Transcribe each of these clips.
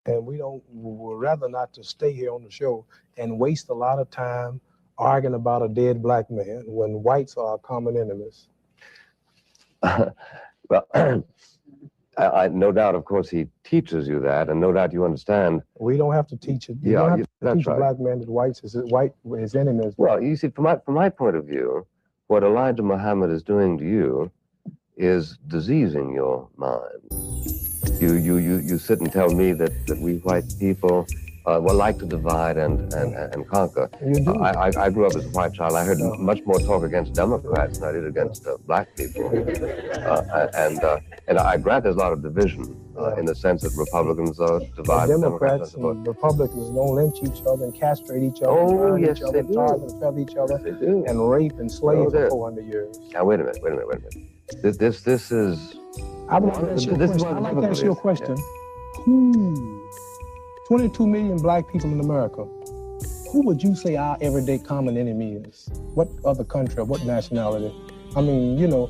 And we would rather not to stay here on the show and waste a lot of time arguing about a dead black man when whites are our common enemies. Well, I no doubt, of course, he teaches you that, and no doubt you understand. We don't have to teach it. You don't have to teach a black man that whites is his enemies. Well, you see, from my point of view, what Elijah Muhammad is doing to you is diseasing your mind. You sit and tell me that we white people like to divide and conquer. You do. I grew up as a white child. I heard much more talk against Democrats than I did against black people. And I grant there's a lot of division in the sense that Republicans divide. Democrats and Republicans don't lynch each other and castrate each other. Oh, yes, each other, they do. And feather each other. They do. And rape and slave for 400 years. Now, wait a minute. This is... I'd like to ask you a question. Who, 22 million black people in America, who would you say our everyday common enemy is? What other country or what nationality? I mean, you know,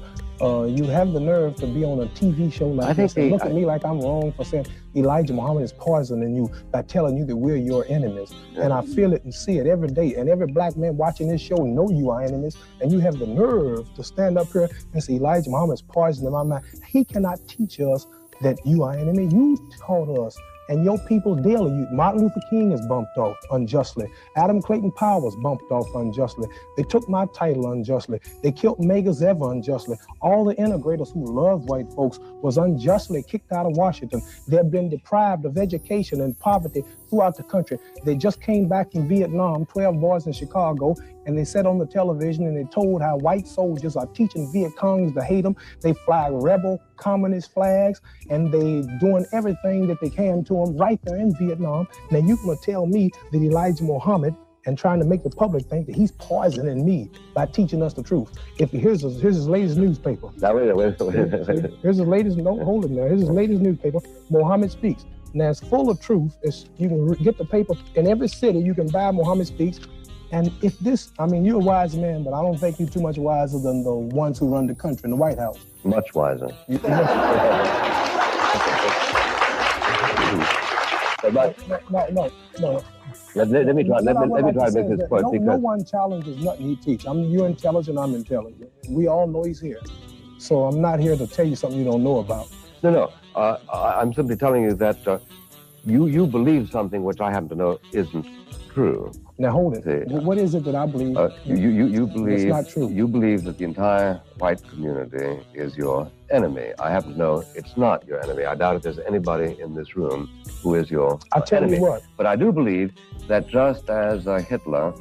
you have the nerve to be on a TV show like this and look at me like I'm wrong for saying Elijah Muhammad is poisoning you by telling you that we're your enemies. Yeah. And I feel it and see it every day. And every black man watching this show know you are enemies. And you have the nerve to stand up here and say Elijah Muhammad is poisoning my mind. He cannot teach us that you are enemy. You taught us. And your people daily, Martin Luther King is bumped off unjustly. Adam Clayton Powers bumped off unjustly. They took my title unjustly. They killed Megas Ever unjustly. All the integrators who love white folks was unjustly kicked out of Washington. They've been deprived of education and poverty throughout the country. They just came back from Vietnam, 12 boys in Chicago, and they sat on the television and they told how white soldiers are teaching Viet Congs to hate them. They fly rebel communist flags and they doing everything that they can to them right there in Vietnam. Now you're gonna tell me that Elijah Muhammad and trying to make the public think that he's poisoning me by teaching us the truth. Here's his latest newspaper. Now wait. Here's his latest, no, hold it now. Here's his latest newspaper, Muhammad Speaks. Now it's full of truth. You can get the paper in every city. You can buy Muhammad Speaks. And if this, I mean, you're a wise man, but I don't think you're too much wiser than the ones who run the country in the White House. Much wiser. No. Let me try to make this point. No one challenges nothing he teaches. You're intelligent, I'm intelligent. We all know he's here. So I'm not here to tell you something you don't know about. No. I'm simply telling you that you believe something which I happen to know isn't true. Now hold it. See, what is it that I believe? You believe it's not true. You believe that the entire white community is your enemy. I happen to know it's not your enemy. I doubt if there's anybody in this room who is your enemy. I tell you what. But I do believe that just as Hitler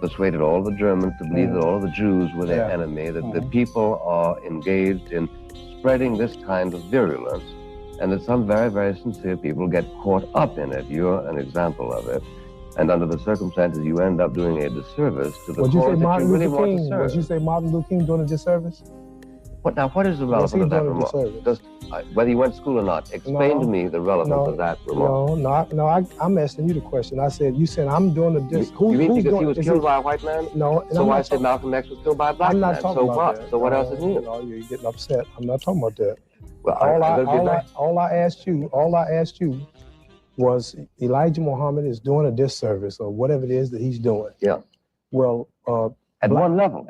persuaded all the Germans to believe that all of the Jews were their enemy, that the people are engaged in spreading this kind of virulence, and that some very, very sincere people get caught up in it. You're an example of it. And under the circumstances, you end up doing a disservice to the cause that you really want to serve. Would you say Martin Luther King doing a disservice? What is the relevance of that remark? Just whether you went to school or not, explain to me the relevance of that remark. No, I'm asking you the question. You said I'm doing a disservice. You mean because he was killed by a white man? No. So why say Malcolm X was killed by a black man? I'm not talking about that. So what else is new? No, you're getting upset. I'm not talking about that. Well, all I asked you was Elijah Muhammad is doing a disservice or whatever it is that he's doing. Yeah. Well, at one level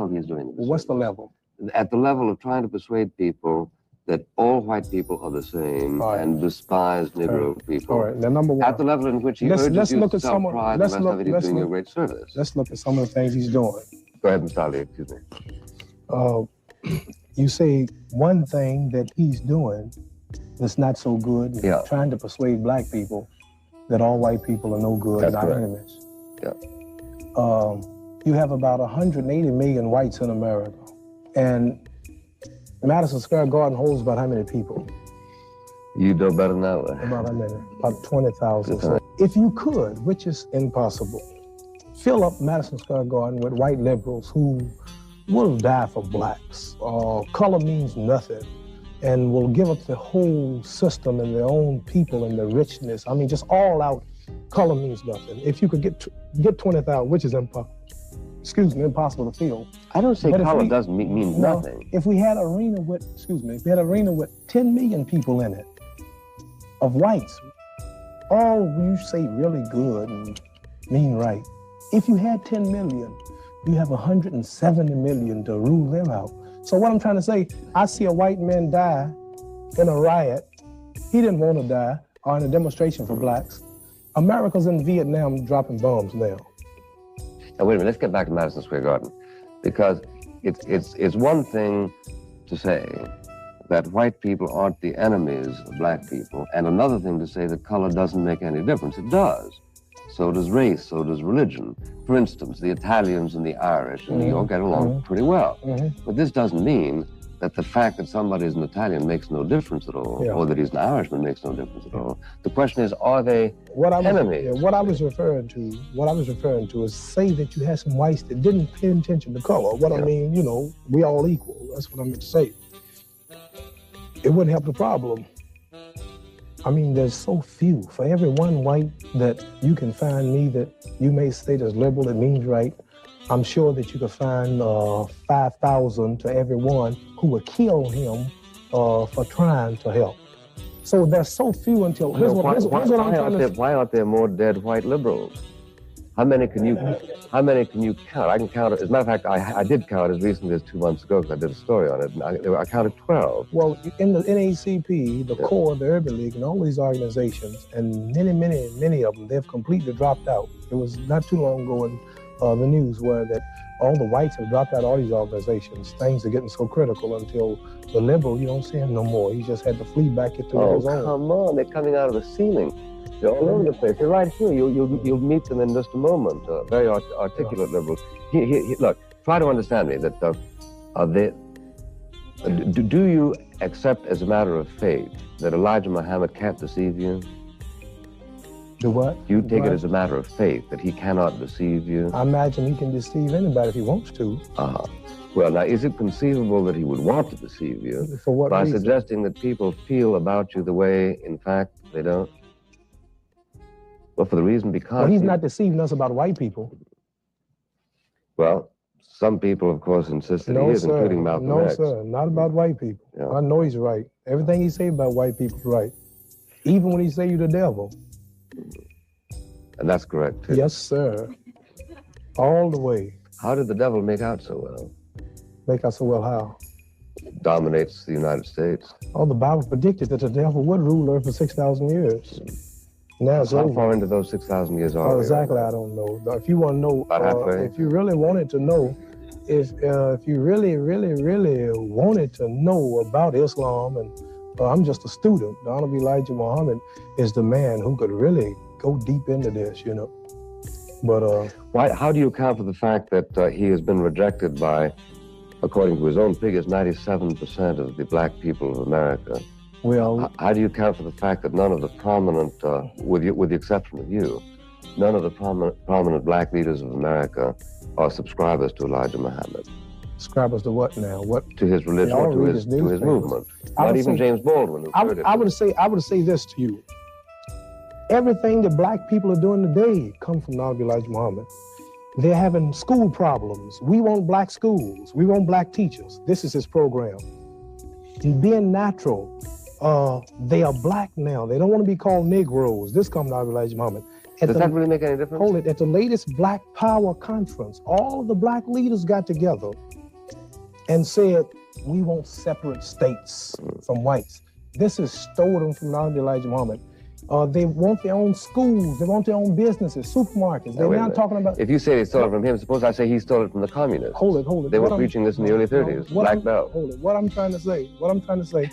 he's doing this. What's the level? At the level of trying to persuade people that all white people are the same and despise Negro people. All right, now number one. At the level in which he urges you to self-pride, the rest of it he's doing a great service. Let's look at some of the things he's doing. Go ahead, Mr. Ali, excuse me. You say one thing that he's doing that's not so good, trying to persuade black people that all white people are no good and our enemies. Yeah. You have about 180 million whites in America, and Madison Square Garden holds about how many people? You know better than that. About how many? About 20,000. So if you could, which is impossible, fill up Madison Square Garden with white liberals who will die for blacks. Color means nothing. And will give up the whole system and their own people and the richness. I mean, just all out, color means nothing. If you could get 20,000, which is impossible to fill. I don't say color doesn't mean nothing. If we had an arena with 10 million people in it, of whites, all you say really good and mean right. If you had 10 million, you have 170 million to rule them out. So what I'm trying to say, I see a white man die in a riot. He didn't want to die, or in a demonstration for blacks. America's in Vietnam dropping bombs now. Now, wait a minute, let's get back to Madison Square Garden. Because it's one thing to say that white people aren't the enemies of black people, and another thing to say that color doesn't make any difference. It does. So does race, so does religion. For instance, the Italians and the Irish in New York get along pretty well. But this doesn't mean that the fact that somebody is an Italian makes no difference at all, or that he's an Irishman makes no difference at all. The question is, are they enemies? What I was referring to is say that you had some whites that didn't pay attention to color. What I mean, you know, we all equal. That's what I meant to say. It wouldn't help the problem. I mean, there's so few. For every one white that you can find me that you may state as liberal, it means right. I'm sure that you could find 5,000 to every one who would kill him for trying to help. So there's so few until... Why aren't there more dead white liberals? How many can you count? I can count it. As a matter of fact, I did count as recently as 2 months ago because I did a story on it. And I counted 12. Well, in the NACP, the core of the Urban League, and all these organizations, and many of them, they've completely dropped out. It was not too long ago in the news where that all the whites have dropped out of all these organizations. Things are getting so critical until the liberal, you don't see him no more. He just had to flee back into his own. Oh, come on. They're coming out of the ceiling. They're all over the place. They're right here. You'll meet them in just a moment. Very articulate liberals. Look, try to understand me. That do you accept as a matter of faith that Elijah Muhammad can't deceive you? Do what? You take it as a matter of faith that he cannot deceive you? I imagine he can deceive anybody if he wants to. Well, now, is it conceivable that he would want to deceive you? For what reason? By suggesting that people feel about you the way, in fact, they don't? Well, for the reason because... Well, he's not deceiving us about white people. Well, some people, of course, insist that he is, including Malcolm X. No, sir, not about white people. Yeah. I know he's right. Everything he says about white people is right. Even when he say you're the devil. And that's correct, too. Yes, sir. All the way. How did the devil make out so well? Make out so well how? Dominates the United States. Oh, the Bible predicted that the devil would rule Earth for 6,000 years. Now it's over. How far into those 6,000 years are we? Exactly, I don't know. If you want to know, about halfway. If you really wanted to know, if you really wanted to know about Islam, and I'm just a student, the Honorable Elijah Muhammad is the man who could really go deep into this, you know. But how do you account for the fact that he has been rejected by, according to his own figures, 97% of the black people of America? Well, how do you account for the fact that none of the prominent, with the exception of you, none of the prominent black leaders of America are subscribers to Elijah Muhammad? Subscribers to what now? What? To his religion, or to his movement. Not even James Baldwin. I would say this to you. Everything that black people are doing today comes from Honorable Elijah Muhammad. They're having school problems. We want black schools. We want black teachers. This is his program. And being natural, they are black now. They don't want to be called Negroes. This comes from Elijah Muhammad. Does that really make any difference? Hold it. At the latest Black Power conference, all of the black leaders got together and said, we want separate states from whites. This is stolen from Elijah Muhammad. They want their own schools. They want their own businesses, supermarkets. They're now talking about... If you say they stole it from him, suppose I say he stole it from the communists. Hold it. They were preaching this in the early 30s, Black Belt. Hold it. What I'm trying to say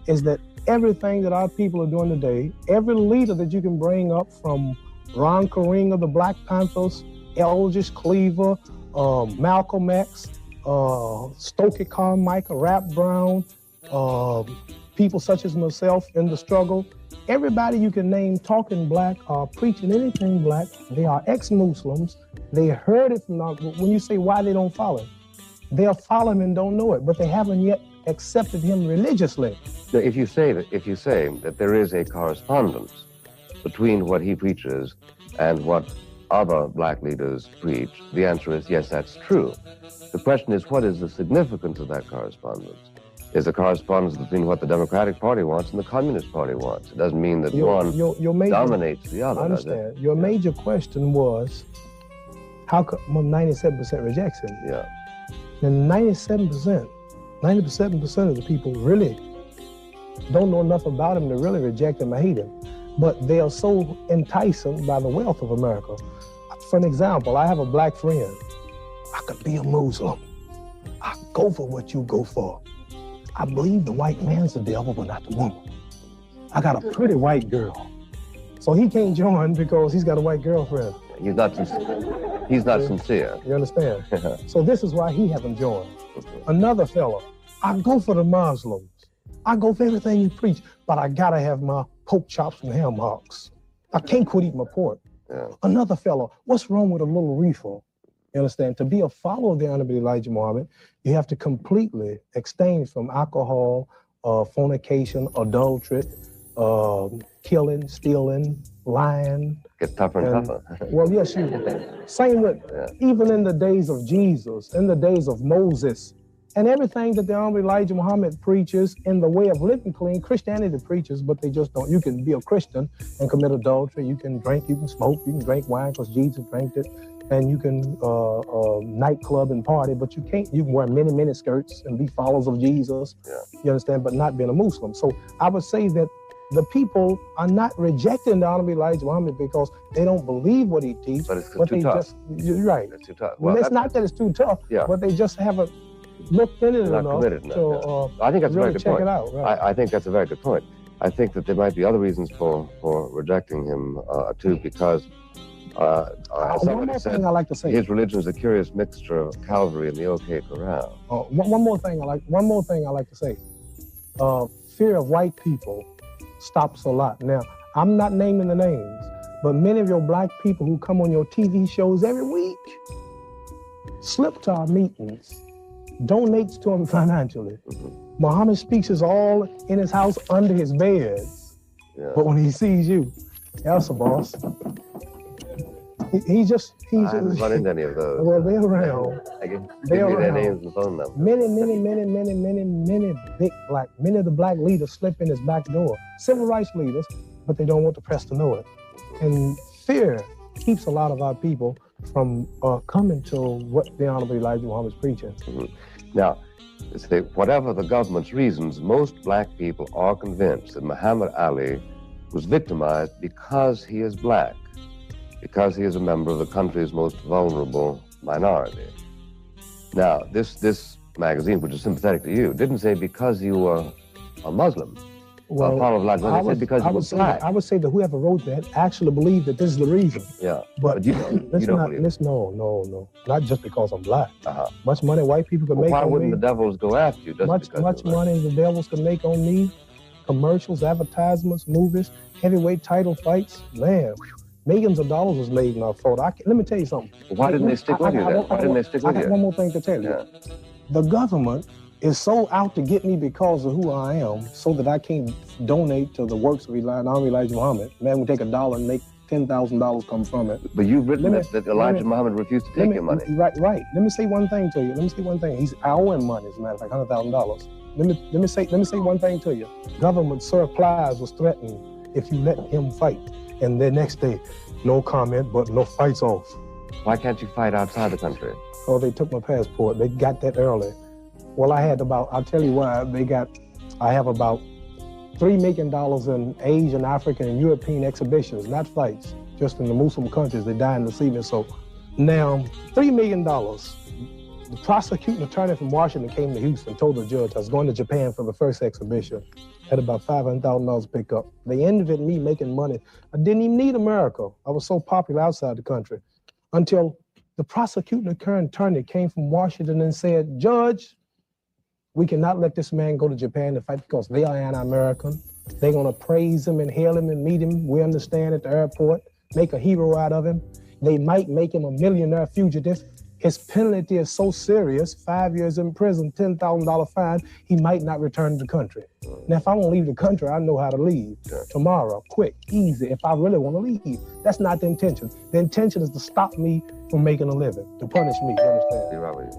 is that everything that our people are doing today, every leader that you can bring up from Ron Karing of the Black Panthers, Eldridge Cleaver, Malcolm X, Stokely Carmichael, Rap Brown, people such as myself in the struggle, everybody you can name talking black or preaching anything black, they are ex-Muslims. They heard it from, when you say why they don't follow, they'll follow him and don't know it, but they haven't yet accepted him religiously. If you say that there is a correspondence between what he preaches and what other black leaders preach, the answer is yes, that's true. The question is, what is the significance of that correspondence? is a correspondence between what the Democratic Party wants and the Communist Party wants. It doesn't mean that one dominates the other. I understand. Your major question was, how come 97% rejects him? Yeah. And 97% of the people really don't know enough about him to really reject him or hate him. But they are so enticing by the wealth of America. For an example, I have a black friend. I could be a Muslim. I go for what you go for. I believe the white man's the devil, but not the woman. I got a pretty white girl. So he can't join because he's got a white girlfriend. He's not sincere. He's not sincere. You understand? So this is why he hasn't joined. Another fella, I go for the Muslims. I go for everything you preach, but I gotta have my pork chops and ham hocks. I can't quit eating my pork. Yeah. Another fellow, what's wrong with a little reefer? You understand? To be a follower of the Honorable Elijah Muhammad, you have to completely abstain from alcohol, fornication, adultery, killing, stealing, lying. Gets tougher and tougher. Well, yes, same with, even in the days of Jesus, in the days of Moses, and everything that the Honorable Elijah Muhammad preaches in the way of living clean, Christianity preaches, but they just don't. You can be a Christian and commit adultery. You can drink, you can smoke, you can drink wine because Jesus drank it. And you can nightclub and party, but you can't. You can wear mini skirts and be followers of Jesus. Yeah. You understand, but not being a Muslim. So I would say that the people are not rejecting the Honorable Elijah Muhammad because they don't believe what he teaches. But it's too tough. You're right. It's too tough. Well, it's not that it's too tough, but they just haven't looked into it enough to I think that's really a very good check point. It out. Right. I think that's a very good point. I think that there might be other reasons for rejecting him too, because as one more thing I like to say. His religion is a curious mixture of Calvary and the OK Corral. One more thing I like to say. Fear of white people stops a lot. Now, I'm not naming the names, but many of your black people who come on your TV shows every week slip to our meetings, donates to them financially. Muhammad speaks is all in his house under his beds. Yeah. But when he sees you, that's a boss. I haven't run into any of those. Well, they're around. Give me their names and phone numbers. Many of the black leaders slip in his back door. Civil rights leaders, but they don't want the press to know it. And fear keeps a lot of our people from coming to what the Honorable Elijah Muhammad is preaching. Now, say, whatever the government's reasons, most black people are convinced that Muhammad Ali was victimized because he is black, because he is a member of the country's most vulnerable minority. Now, this magazine, which is sympathetic to you, didn't say because you were a Muslim. Well, it said because you were black. I would say that whoever wrote that actually believed that this is the reason. Yeah, but you don't believe it. No. Not just because I'm black. Much money white people can make on me. Why wouldn't the devils go after you? Much money the devils can make on me. Commercials, advertisements, movies, heavyweight title fights. Man, millions of dollars was made in our photo. Let me tell you something. Why didn't they stick with you then? Why didn't they stick with you? I got one more thing to tell you. Yeah. The government is so out to get me because of who I am, so that I can't donate to the works of Elijah Muhammad. Man, we take $1 and make $10,000 come from it. But you've written that Elijah Muhammad refused to take your money. Right. Let me say one thing to you. I owe him money, as a matter of fact, $100,000. Let me say one thing to you. Government surprise was threatened if you let him fight. And the next day, no comment, but no fights off. Why can't you fight outside the country? Oh, they took my passport. They got that early. Well, I'll tell you why. I have about $3 million in Asian, African, and European exhibitions, not fights, just in the Muslim countries. They're dying to see me. So now, $3 million. The prosecuting attorney from Washington came to Houston, told the judge I was going to Japan for the first exhibition. Had about $500,000 pick up. They ended me making money. I didn't even need America. I was so popular outside the country. Until the prosecuting attorney came from Washington and said, Judge, we cannot let this man go to Japan to fight because they are anti-American. They're going to praise him and hail him and meet him, we understand, at the airport, make a hero out of him. They might make him a millionaire fugitive. His penalty is so serious, 5 years in prison, $10,000 fine, he might not return to the country. Now, if I want to leave the country, I know how to leave. Tomorrow, quick, easy, if I really want to leave. That's not the intention. The intention is to stop me from making a living, to punish me, you understand? You're right.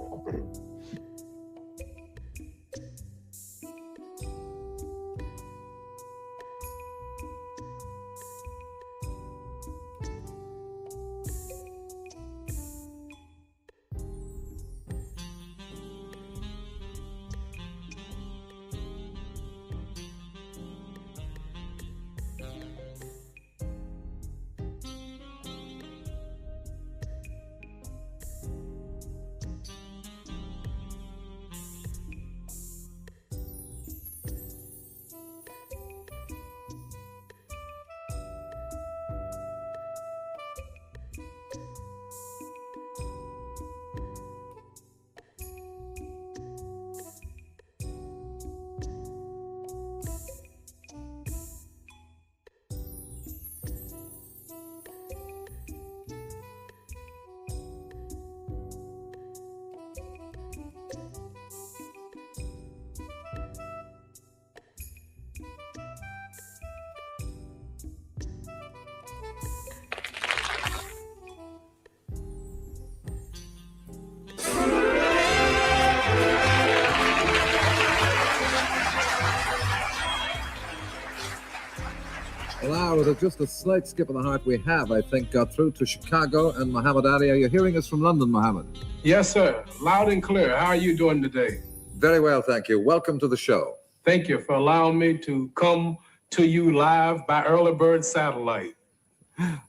just a slight skip of the heart we have, I think, got through to Chicago. And Muhammad Ali, are you hearing us from London, Muhammad? Yes, sir. Loud and clear. How are you doing today? Very well, thank you. Welcome to the show. Thank you for allowing me to come to you live by early bird satellite.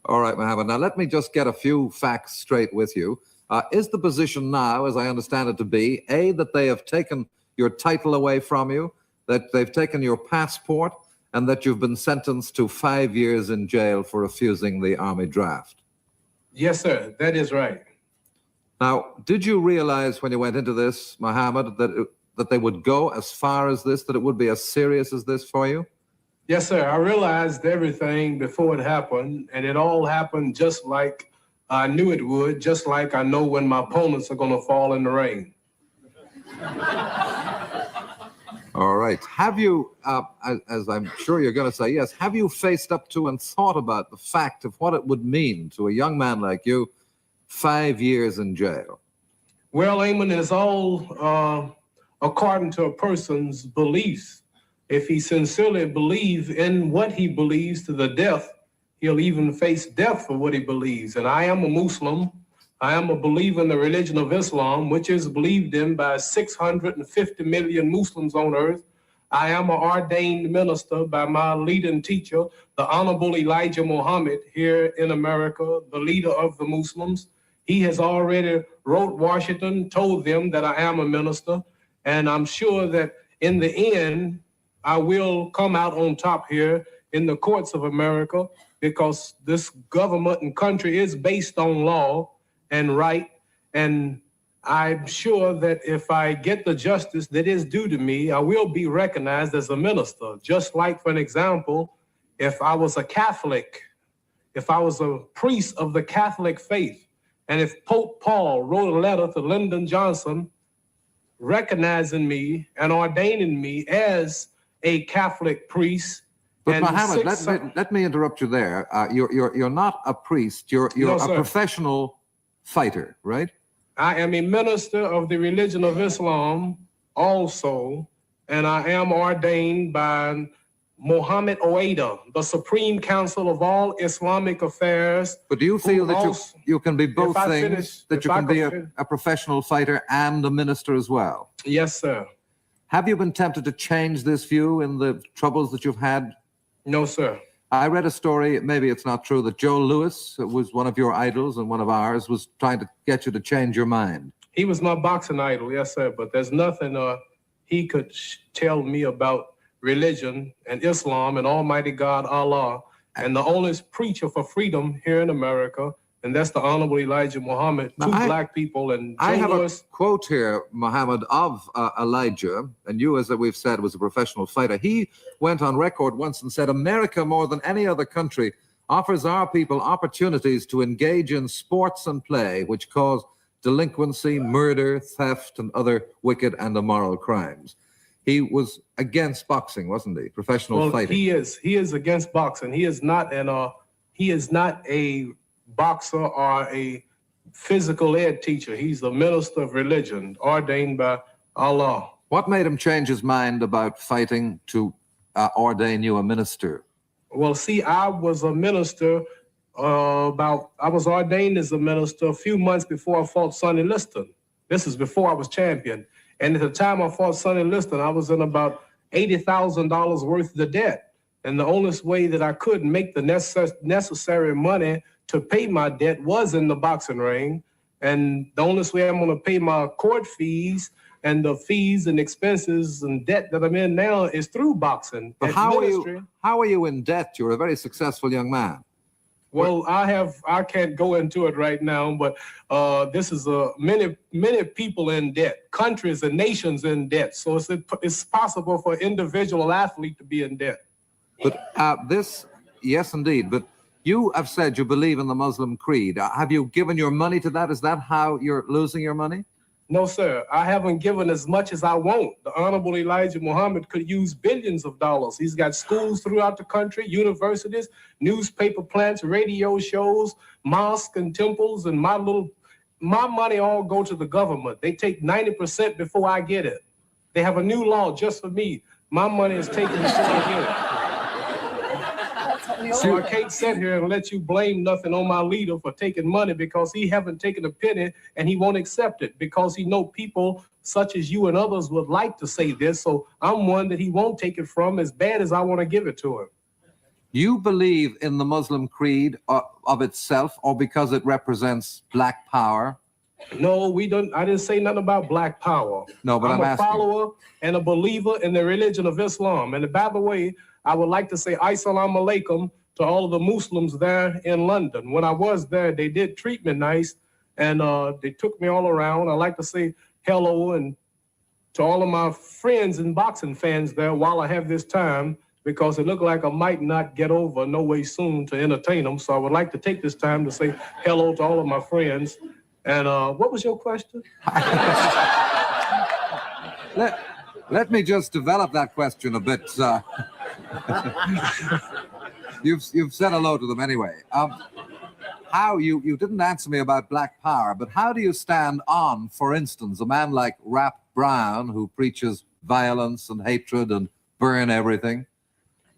All right, Muhammad. Now, let me just get a few facts straight with you. Is the position now, as I understand it to be, A, that they have taken your title away from you, that they've taken your passport, and that you've been sentenced to 5 years in jail for refusing the Army draft? Yes, sir. That is right. Now, did you realize when you went into this, Muhammad, that they would go as far as this, that it would be as serious as this for you? Yes, sir. I realized everything before it happened, and it all happened just like I knew it would, just like I know when my opponents are going to fall in the rain. All right. Have you, as I'm sure you're going to say yes, have you faced up to and thought about the fact of what it would mean to a young man like you, 5 years in jail? Well, Eamon, it's all according to a person's beliefs. If he sincerely believes in what he believes to the death, he'll even face death for what he believes. And I am a Muslim. I am a believer in the religion of Islam, which is believed in by 650 million Muslims on earth. I am an ordained minister by my leading teacher, the Honorable Elijah Muhammad here in America, the leader of the Muslims. He has already wrote Washington, told them that I am a minister, and I'm sure that in the end, I will come out on top here in the courts of America, because this government and country is based on law and right. And I'm sure that if I get the justice that is due to me, I will be recognized as a minister. Just like, for an example, if I was a Catholic, if I was a priest of the Catholic faith, and if Pope Paul wrote a letter to Lyndon Johnson recognizing me and ordaining me as a Catholic priest. But Muhammad, let me interrupt you there. You're not a priest. You're No, a professional fighter, right? I am a minister of the religion of Islam also, and I am ordained by Mohammed Ouida, the Supreme Council of all Islamic affairs. But do you feel that you can be both things, that you can be a professional fighter and a minister as well? Yes, sir. Have you been tempted to change this view in the troubles that you've had? No, sir. I read a story, maybe it's not true, that Joe Louis, who was one of your idols and one of ours, was trying to get you to change your mind. He was my boxing idol, yes, sir. But there's nothing he could tell me about religion and Islam and Almighty God, Allah, and the only preacher for freedom here in America, and that's the Honorable Elijah Muhammad, black people. And I have a quote here, Muhammad, of Elijah, and you, as we've said, was a professional fighter. He went on record once and said, America, more than any other country, offers our people opportunities to engage in sports and play, which cause delinquency, murder, theft, and other wicked and immoral crimes. He was against boxing, wasn't he? Professional fighting. He is against boxing. He is not a boxer or a physical ed teacher. He's a minister of religion ordained by Allah. What made him change his mind about fighting to ordain you a minister? Well, see, I was a minister I was ordained as a minister a few months before I fought Sonny Liston. This is before I was champion. And at the time I fought Sonny Liston, I was in about $80,000 worth of the debt. And the only way that I could make the necessary money to pay my debt was in the boxing ring. And the only way I'm going to pay my court fees and the fees and expenses and debt that I'm in now is through boxing. But how are you in debt? You're a very successful young man. Well, I can't go into it right now, but this is many people in debt, countries and nations in debt. So it's possible for an individual athlete to be in debt. But yes, indeed. But you have said you believe in the Muslim creed. Have you given your money to that? Is that how you're losing your money? No, sir. I haven't given as much as I want. The Honorable Elijah Muhammad could use billions of dollars. He's got schools throughout the country, universities, newspaper plants, radio shows, mosques and temples, and my money all go to the government. They take 90% before I get it. They have a new law just for me. My money is taken before I get it. So I can't sit here and let you blame nothing on my leader for taking money because he haven't taken a penny and he won't accept it because he know people such as you and others would like to say this. So I'm one that he won't take it from as bad as I want to give it to him. You believe in the Muslim creed of itself or because it represents black power? No, we don't. I didn't say nothing about black power. No, but I'm asking. a follower and a believer in the religion of Islam. And by the way, I would like to say Assalamu alaikum to all of the Muslims there in London. When I was there, they did treat me nice, and they took me all around. I like to say hello and to all of my friends and boxing fans there while I have this time, because it looked like I might not get over no way soon to entertain them. So I would like to take this time to say hello to all of my friends. And what was your question? Let me just develop that question a bit. You've said hello to them anyway. How you didn't answer me about black power, but how do you stand on, for instance, a man like Rap Brown who preaches violence and hatred and burn everything?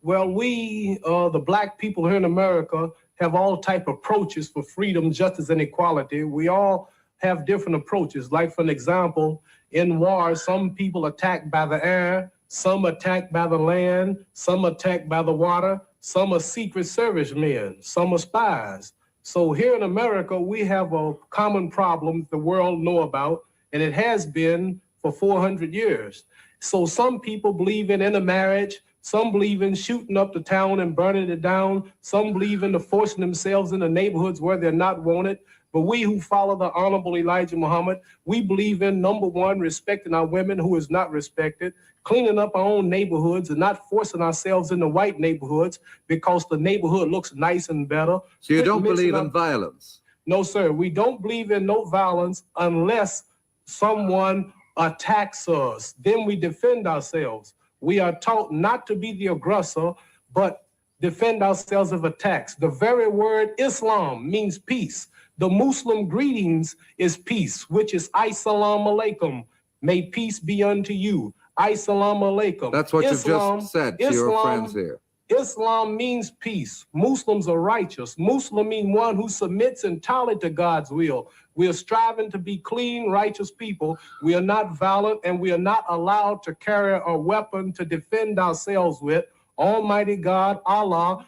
Well, we, the black people here in America, have all type of approaches for freedom, justice, and equality. We all have different approaches. Like, for an example, in war, some people attacked by the air, some attacked by the land, some attacked by the water, some are secret service men, some are spies. So here in America, we have a common problem the world know about, and it has been for 400 years. So some people believe in intermarriage, some believe in shooting up the town and burning it down. Some believe in the forcing themselves in the neighborhoods where they're not wanted. But we who follow the Honorable Elijah Muhammad, we believe in, number one, respecting our women who is not respected, cleaning up our own neighborhoods and not forcing ourselves into white neighborhoods because the neighborhood looks nice and better. So you don't believe in violence? No, sir. We don't believe in no violence unless someone attacks us. Then we defend ourselves. We are taught not to be the aggressor, but defend ourselves of attacks. The very word Islam means peace. The Muslim greetings is peace, which is Assalamu alaikum. May peace be unto you. Assalamu alaikum. That's what you've just said to your friends here. Islam means peace. Muslims are righteous. Muslim means one who submits entirely to God's will. We are striving to be clean, righteous people. We are not violent, and we are not allowed to carry a weapon to defend ourselves with. Almighty God, Allah,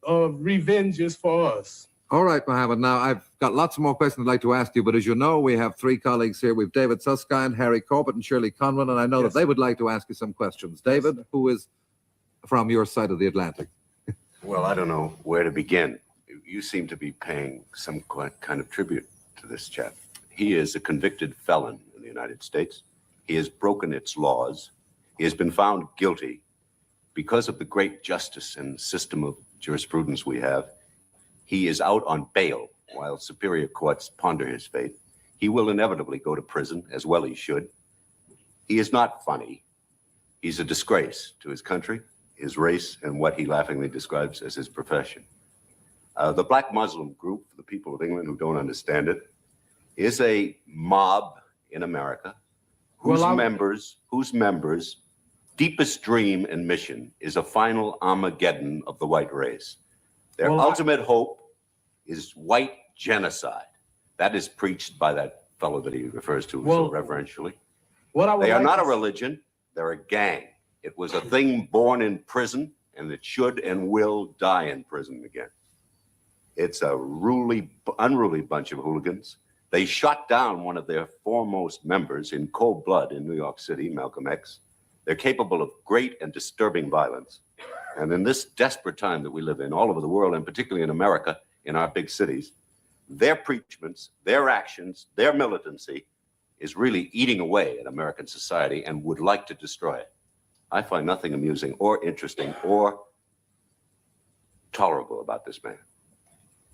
revenges for us. All right, Muhammad. Now, I've got lots more questions I'd like to ask you, but as you know, we have three colleagues here. We've David Susskind, Harry Corbett, and Shirley Conran, and I know that they would like to ask you some questions. David, who is from your side of the Atlantic? Well, I don't know where to begin. You seem to be paying some kind of tribute to this chap. He is a convicted felon in the United States. He has broken its laws. He has been found guilty. Because of the great justice and system of jurisprudence we have, he is out on bail while superior courts ponder his fate. He will inevitably go to prison, as well he should. He is not funny. He's a disgrace to his country, his race, and what he laughingly describes as his profession. The Black Muslim group, for the people of England who don't understand it, is a mob in America whose members' deepest dream and mission is a final Armageddon of the white race. Their ultimate hope is white genocide. That is preached by that fellow that he refers to so reverentially. They are not a religion, they're a gang. It was a thing born in prison, and it should and will die in prison again. It's a unruly bunch of hooligans. They shot down one of their foremost members in cold blood in New York City, Malcolm X. They're capable of great and disturbing violence. And in this desperate time that we live in, all over the world, and particularly in America, in our big cities, their preachments, their actions, their militancy is really eating away at American society and would like to destroy it. I find nothing amusing or interesting or tolerable about this man.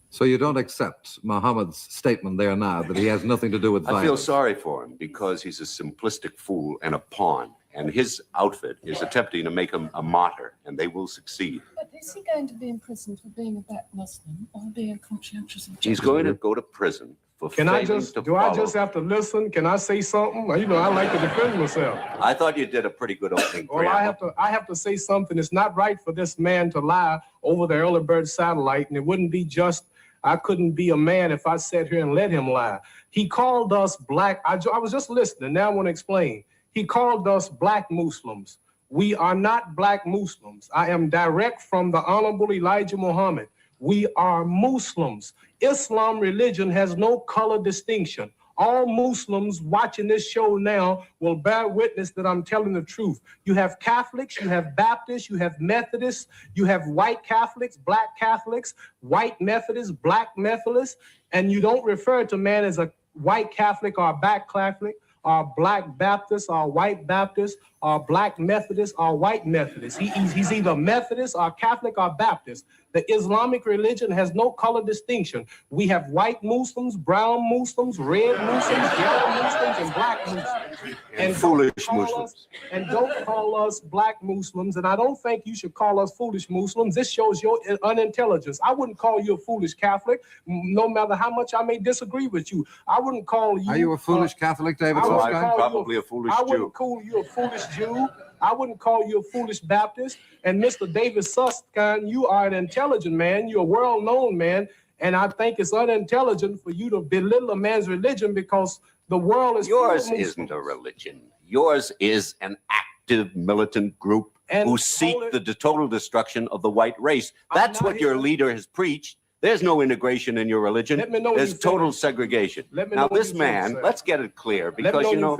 So you don't accept Muhammad's statement there now that he has nothing to do with violence? I feel sorry for him because he's a simplistic fool and a pawn. And his outfit is attempting to make him a martyr, and they will succeed. But is he going to be imprisoned for being a black Muslim or being a conscientious objector? He's going to go to prison for Can I failing just, to do follow. I just have to listen? Can I say something? You know, I like to defend myself. I thought you did a pretty good opening. Well, I have to say something. It's not right for this man to lie over the early bird satellite, and it wouldn't be just. I couldn't be a man if I sat here and let him lie. He called us black. I was just listening. Now I want to explain. He called us black Muslims. We are not black Muslims. I am direct from the Honorable Elijah Muhammad. We are Muslims. Islam religion has no color distinction. All Muslims watching this show now will bear witness that I'm telling the truth. You have Catholics, you have Baptists, you have Methodists, you have white Catholics, black Catholics, white Methodists, black Methodists, and you don't refer to man as a white Catholic or a black Catholic or black Baptist or white Baptist or black Methodist or white Methodist. He's either Methodist or Catholic or Baptist. The Islamic religion has no color distinction. We have white Muslims, brown Muslims, red Muslims, yellow Muslims, and black Muslims. And foolish Muslims. And don't call us black Muslims, and I don't think you should call us foolish Muslims. This shows your unintelligence. I wouldn't call you a foolish Catholic, no matter how much I may disagree with you. I wouldn't call you... Are you a foolish Catholic, David? I'm probably a foolish Jew. I wouldn't call you a foolish Jew. I wouldn't call you a foolish Baptist. And Mr. David Susskind, you are an intelligent man. You're a world-known man. And I think it's unintelligent for you to belittle a man's religion because the world is... Yours isn't a religion. Yours is an active militant group who seek the total destruction of the white race. That's what your leader has preached. There's no integration in your religion. Let me know There's total segregation. Now, this man, let's get it clear, because, you know,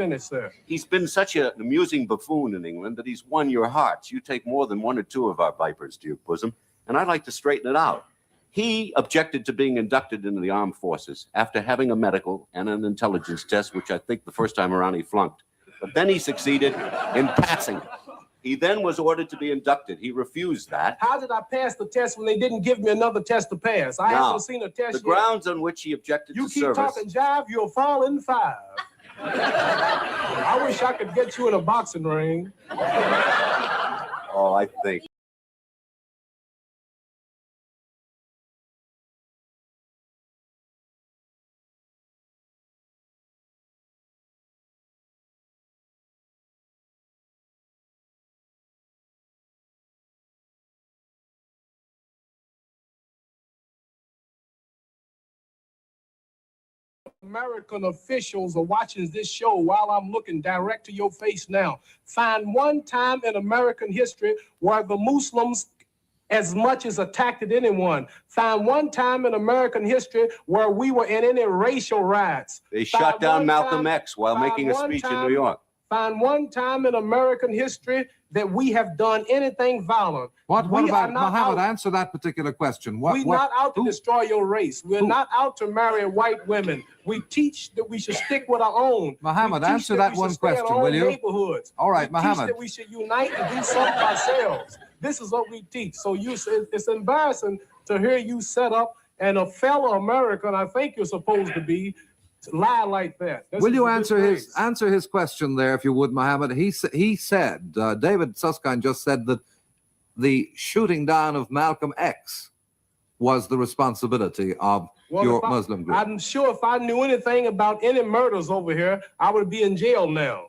he's been such an amusing buffoon in England that he's won your hearts. You take more than one or two of our vipers to your bosom, and I'd like to straighten it out. He objected to being inducted into the armed forces after having a medical and an intelligence test, which I think the first time around he flunked. But then he succeeded in passing it. He then was ordered to be inducted. He refused that. How did I pass the test when they didn't give me another test to pass? I haven't seen a test yet. The grounds on which he objected to service... You keep talking jive, you'll fall in 5. I wish I could get you in a boxing ring. Oh, I think... American officials are watching this show while I'm looking direct to your face now. Find one time in American history where the Muslims as much as attacked anyone. Find one time in American history where we were in any racial riots. They shot down Malcolm X while making a speech in New York. Find one time in American history that we have done anything violent. What about, Muhammad, answer that particular question. We're not out to destroy your race. We're not out to marry white women. We teach that we should stick with our own. Muhammad, answer that one question, will you? Neighborhoods. All right, Muhammad. We teach that we should unite and do something ourselves. This is what we teach. So it's embarrassing to hear you set up and a fellow American, I think you're supposed to be, lie like that. Will you answer his question there, if you would, Muhammad? He said, David Susskind just said that the shooting down of Malcolm X was the responsibility of your Muslim group. I'm sure if I knew anything about any murders over here, I would be in jail now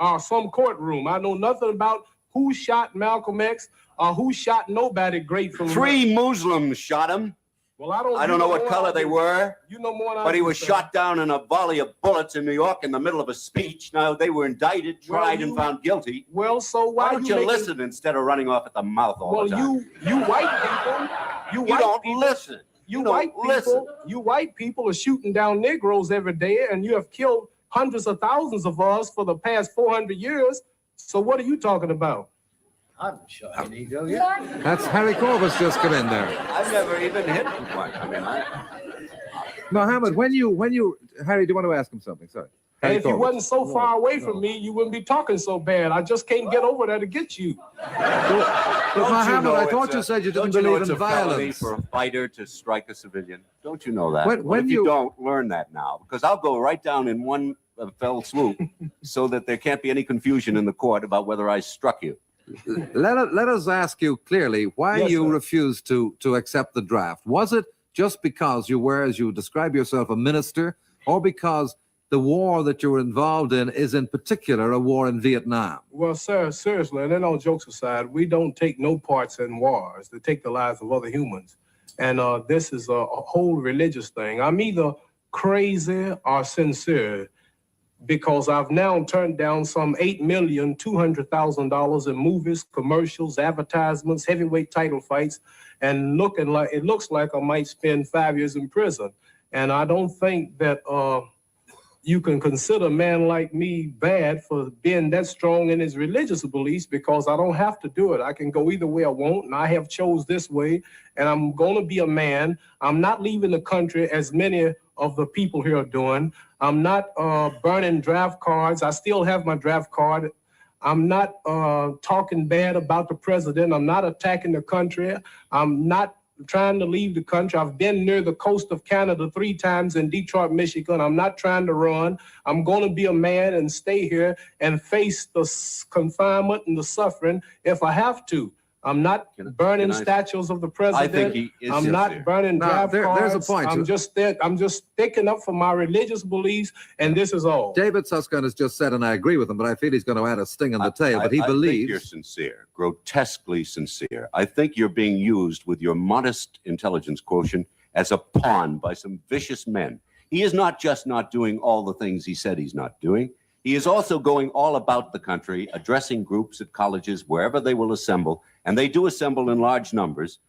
or some courtroom. I know nothing about who shot Malcolm X or who shot nobody great from 3 Muslims shot him. Well, I don't know what color they were, you know more than but he was shot down in a volley of bullets in New York in the middle of a speech. Now, they were indicted, tried, and found guilty. Well, so why don't you listen instead of running off at the mouth all the time? You white people, you don't listen. You white people are shooting down Negroes every day, and you have killed hundreds of thousands of us for the past 400 years. So what are you talking about? I'm sure I need to go yet. That's Harry Corvus just come in there. I've never even hit him quite. I mean, Muhammad, when you Harry, do you want to ask him something? Sorry. And if you wasn't so far away from me, you wouldn't be talking so bad. I just can't get over there to get you. But Muhammad, I thought you said you didn't believe in violence. For a fighter to strike a civilian. Don't you know that? When you don't, learn that now, because I'll go right down in one fell swoop so that there can't be any confusion in the court about whether I struck you. Let us ask you clearly why you refused to accept the draft. Was it just because you were, as you describe yourself, a minister, or because the war that you're involved in is in particular a war in Vietnam? Well, sir, seriously, and then all jokes aside, we don't take no parts in wars. They take the lives of other humans. And this is a whole religious thing. I'm either crazy or sincere, because I've now turned down some $8,200,000 in movies, commercials, advertisements, heavyweight title fights, and it looks like I might spend 5 years in prison. And I don't think that you can consider a man like me bad for being that strong in his religious beliefs, because I don't have to do it. I can go either way I want, and I have chose this way, and I'm going to be a man. I'm not leaving the country as many of the people here are doing. I'm not burning draft cards. I still have my draft card. I'm not talking bad about the president. I'm not attacking the country. I'm not trying to leave the country. I've been near the coast of Canada 3 times in Detroit, Michigan. I'm not trying to run. I'm going to be a man and stay here and face the confinement and the suffering if I have to. I'm not burning statues of the president. I think he is I'm sincere. not burning draft cards. There's a point. I'm just sticking up for my religious beliefs, and this is all. David Susskind has just said, and I agree with him, but I feel he's going to add a sting in the tail. But he I believes think you're sincere, grotesquely sincere. I think you're being used with your modest intelligence quotient as a pawn by some vicious men. He is not just not doing all the things he said he's not doing. He is also going all about the country, addressing groups at colleges, wherever they will assemble. And they do assemble in large numbers,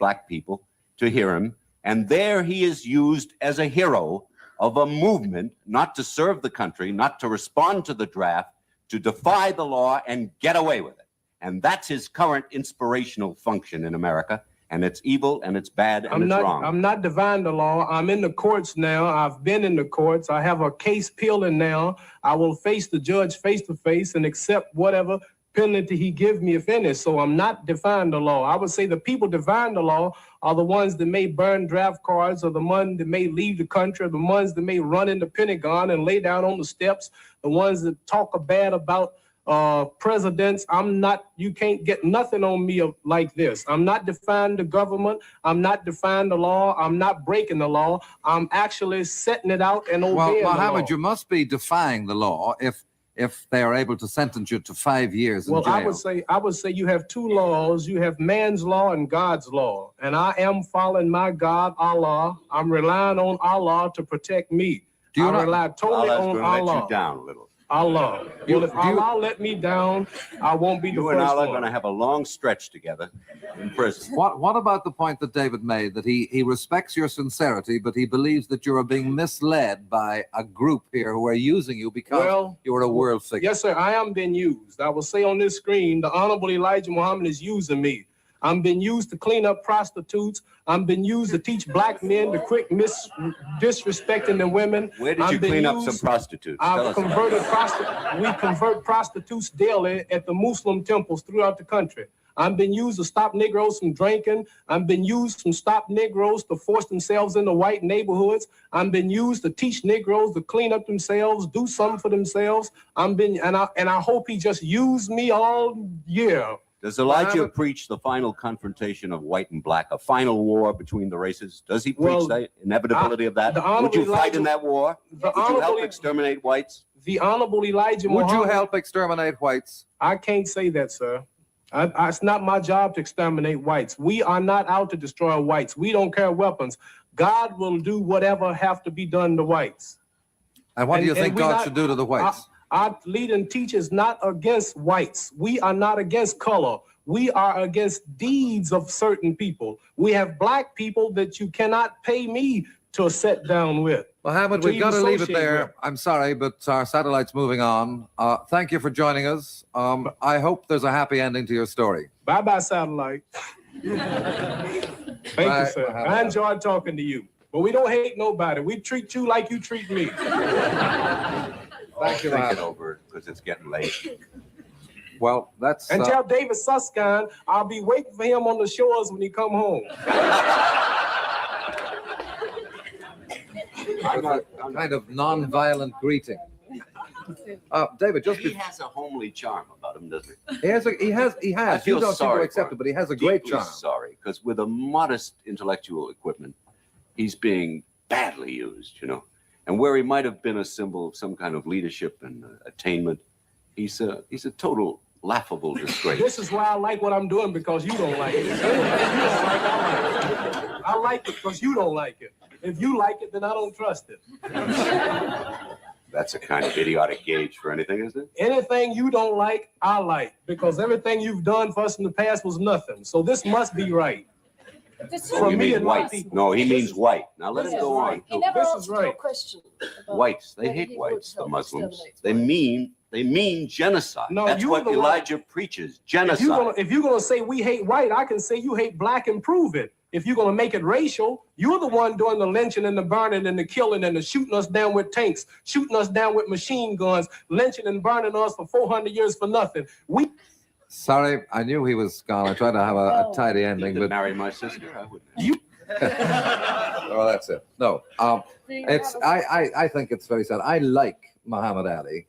black people, to hear him. And there he is used as a hero of a movement, not to serve the country, not to respond to the draft, to defy the law and get away with it. And that's his current inspirational function in America. And it's evil, and it's bad, and it's wrong. I'm not defying the law. I'm in the courts now. I've been in the courts. I have a case peeling now. I will face the judge face to face and accept whatever penalty he gives me, if any. So I'm not defying the law. I would say the people defying the law are the ones that may burn draft cards, or the ones that may leave the country, or the ones that may run in the Pentagon and lay down on the steps, the ones that talk bad about presidents. You can't get nothing on me like this. I'm not defying the government. I'm not defying the law. I'm not breaking the law. I'm actually setting it out and obeying Well, the Mohammed, law. you must be defying the law if they are able to sentence you to 5 years in jail. I would say you have 2 laws. You have man's law and God's law. And I am following my God, Allah. I'm relying on Allah to protect me. I rely totally on Allah. Let you down a little. Allah. Well, if Allah let me down, I won't be the You first and Allah are one. going to have a long stretch together in prison. What about the point that David made, that he respects your sincerity, but he believes that you are being misled by a group here who are using you because you are a world figure? Yes, sir. I am being used. I will say on this screen, the Honorable Elijah Muhammad is using me. I'm being used to clean up prostitutes. I'm being used to teach black men to quit disrespecting the women. Where did you clean up some prostitutes? We convert prostitutes daily at the Muslim temples throughout the country. I'm being used to stop Negroes from drinking. I'm being used to stop Negroes to force themselves into white neighborhoods. I'm being used to teach Negroes to clean up themselves, do something for themselves. And I hope he just used me all year. Does Elijah preach the final confrontation of white and black, a final war between the races? Does he preach the inevitability of that? Would you fight in that war? Would you help exterminate whites? The Honorable Elijah Muhammad. Would you help exterminate whites? I can't say that, sir. It's not my job to exterminate whites. We are not out to destroy whites. We don't carry weapons. God will do whatever have to be done to whites. And what do you think God should do to the whites? Our leading teachers not against whites. We are not against color. We are against deeds of certain people. We have black people that you cannot pay me to sit down with. Mohammed, we've got to leave it there. I'm sorry, but our satellite's moving on. Thank you for joining us. I hope there's a happy ending to your story. Bye-bye, satellite. Thank you, sir. Mohammed. I enjoyed talking to you. But we don't hate nobody. We treat you like you treat me. Thank you, think it over, because it's getting late. Well, that's... And tell David Susskind I'll be waiting for him on the shores when he come home. A kind of non-violent greeting. David, He has a homely charm about him, doesn't he? He has. I feel You don't seem to sorry accept for it, but he has a great Deeply charm. sorry, because with a modest intellectual equipment, he's being badly used, you know. And And where he might have been a symbol of some kind of leadership and attainment, he's a total laughable disgrace. This is why I like what I'm doing, because you don't like it. If you don't like it, I like it because you don't like it. If you like it, then I don't trust it. That's a kind of idiotic gauge for anything, isn't it? Anything you don't like, I like, because everything you've done for us in the past was nothing. So this must be right. Oh, you mean white? No, he means white. Now let him go on. He never This is answered right. your question. about Whites, they whether hate he whites, would the help Muslims. exterminate They mean genocide. No, That's you're what the one- Elijah preaches, genocide. If you're gonna say we hate white, I can say you hate black and prove it. If you're gonna make it racial, you're the one doing the lynching and the burning and the killing and the shooting us down with tanks, shooting us down with machine guns, lynching and burning us for 400 years for nothing. Sorry, I knew he was gone. I tried to have a tidy ending, To but marry my sister, I wouldn't. oh, that's it. No, it's. I think it's very sad. I like Muhammad Ali.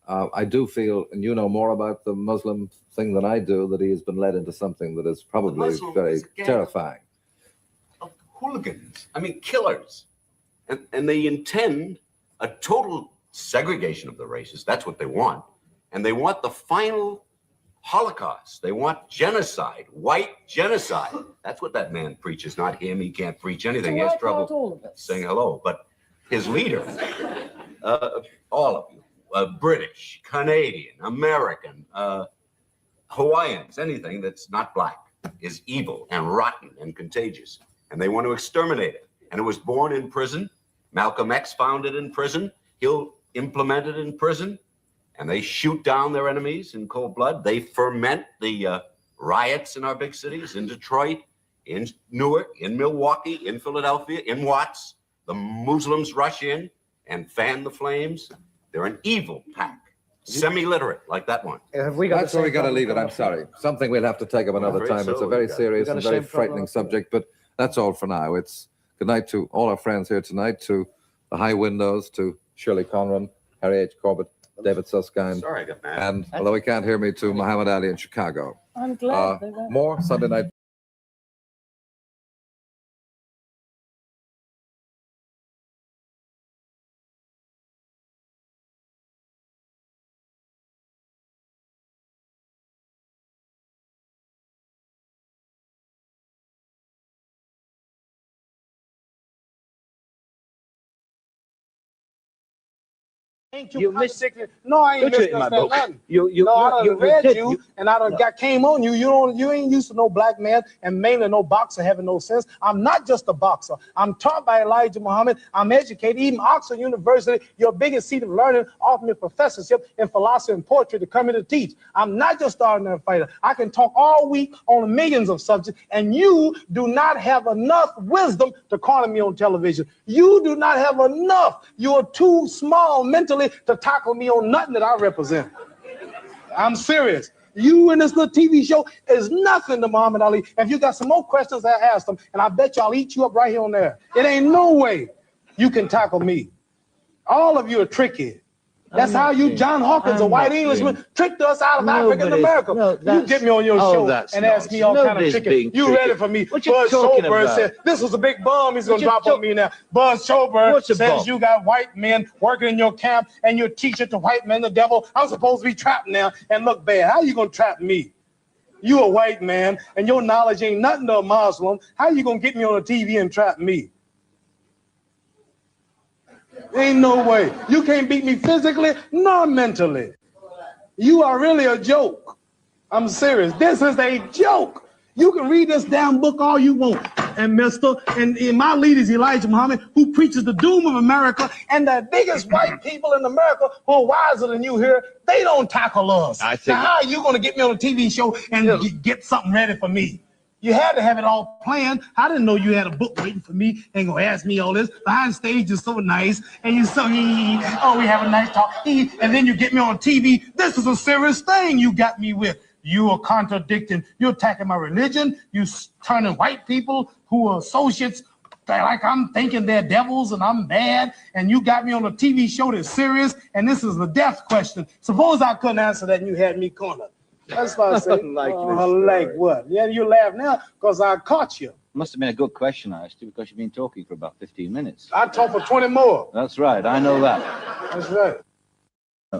I do feel, and you know more about the Muslim thing than I do, that he has been led into something that is probably very terrifying. Of hooligans, I mean killers, and they intend a total segregation of the races. That's what they want, and they want the final Holocaust. They want genocide, white genocide. That's what that man preaches, not him. He can't preach anything. He has trouble all of us. saying hello. But his leader, all of you, British, Canadian, American, Hawaiians, anything that's not black is evil and rotten and contagious. And they want to exterminate it. And it was born in prison. Malcolm X found it in prison. He'll implement it in prison. And they shoot down their enemies in cold blood. They ferment the riots in our big cities, in Detroit, in Newark, in Milwaukee, in Philadelphia, in Watts. The Muslims rush in and fan the flames. They're an evil pack, semi-literate, like that one. That's where we got to leave it. I'm sorry. Something we'll have to take up another time. It's a very serious and very frightening subject, but that's all for now. It's good night to all our friends here tonight, to the High Windows, to Shirley Conran, Harry H. Corbett, David Susskind, Sorry, I got mad. and although we can't hear me, to Muhammad Ali in Chicago. I'm glad they went. More Sunday night. You missed it. No, I ain't missed nothing. Nothing. You No, I done read did. you, and I done came on you. You ain't used to no black man, and mainly no boxer having no sense. I'm not just a boxer. I'm taught by Elijah Muhammad. I'm educated. Even Oxford University, your biggest seat of learning, offered me a professorship in philosophy and poetry to come here to teach. I'm not just an ordinary fighter. I can talk all week on millions of subjects, and you do not have enough wisdom to corner me on television. You do not have enough. You're too small mentally to tackle me on nothing that I represent. I'm serious. You in this little TV show is nothing to Muhammad Ali. If you got some more questions, I ask them, and I bet you I'll eat you up right here on there. It ain't no way you can tackle me. All of you are tricky. That's how you, John Hawkins, a white Englishman, tricked us out of Africa and America. You get me on your show and ask me all kind of tricky. You ready for me? What you Buzz talking Schoberg about? said, this was a big bomb he's going to drop on me now. Buzz Schoberg says you got white men working in your camp and you're teaching to white men the devil. I'm supposed to be trapped now and look bad. How you going to trap me? You a white man and your knowledge ain't nothing to a Muslim. How you going to get me on the TV and trap me? Ain't no way. You can't beat me physically nor mentally. You are really a joke. I'm serious. This is a joke. You can read this damn book all you want. And my leader is Elijah Muhammad, who preaches the doom of America, and the biggest white people in America who are wiser than you here, they don't tackle us. Now how are you going to get me on a TV show and get something ready for me? You had to have it all planned. I didn't know you had a book waiting for me and gonna ask me all this. Behind stage is so nice, and you're so, oh, we have a nice talk, and then you get me on TV. This is a serious thing you got me with. You are contradicting. You're attacking my religion. You turning white people who are associates like I'm thinking they're devils and I'm bad, and you got me on a TV show that's serious, and this is the death question. Suppose I couldn't answer that and you had me cornered. That's what I say. Like what? Yeah, you laugh now because I caught you. Must have been a good question I asked you because you've been talking for about 15 minutes. I talk for 20 more. That's right. I know that. That's right.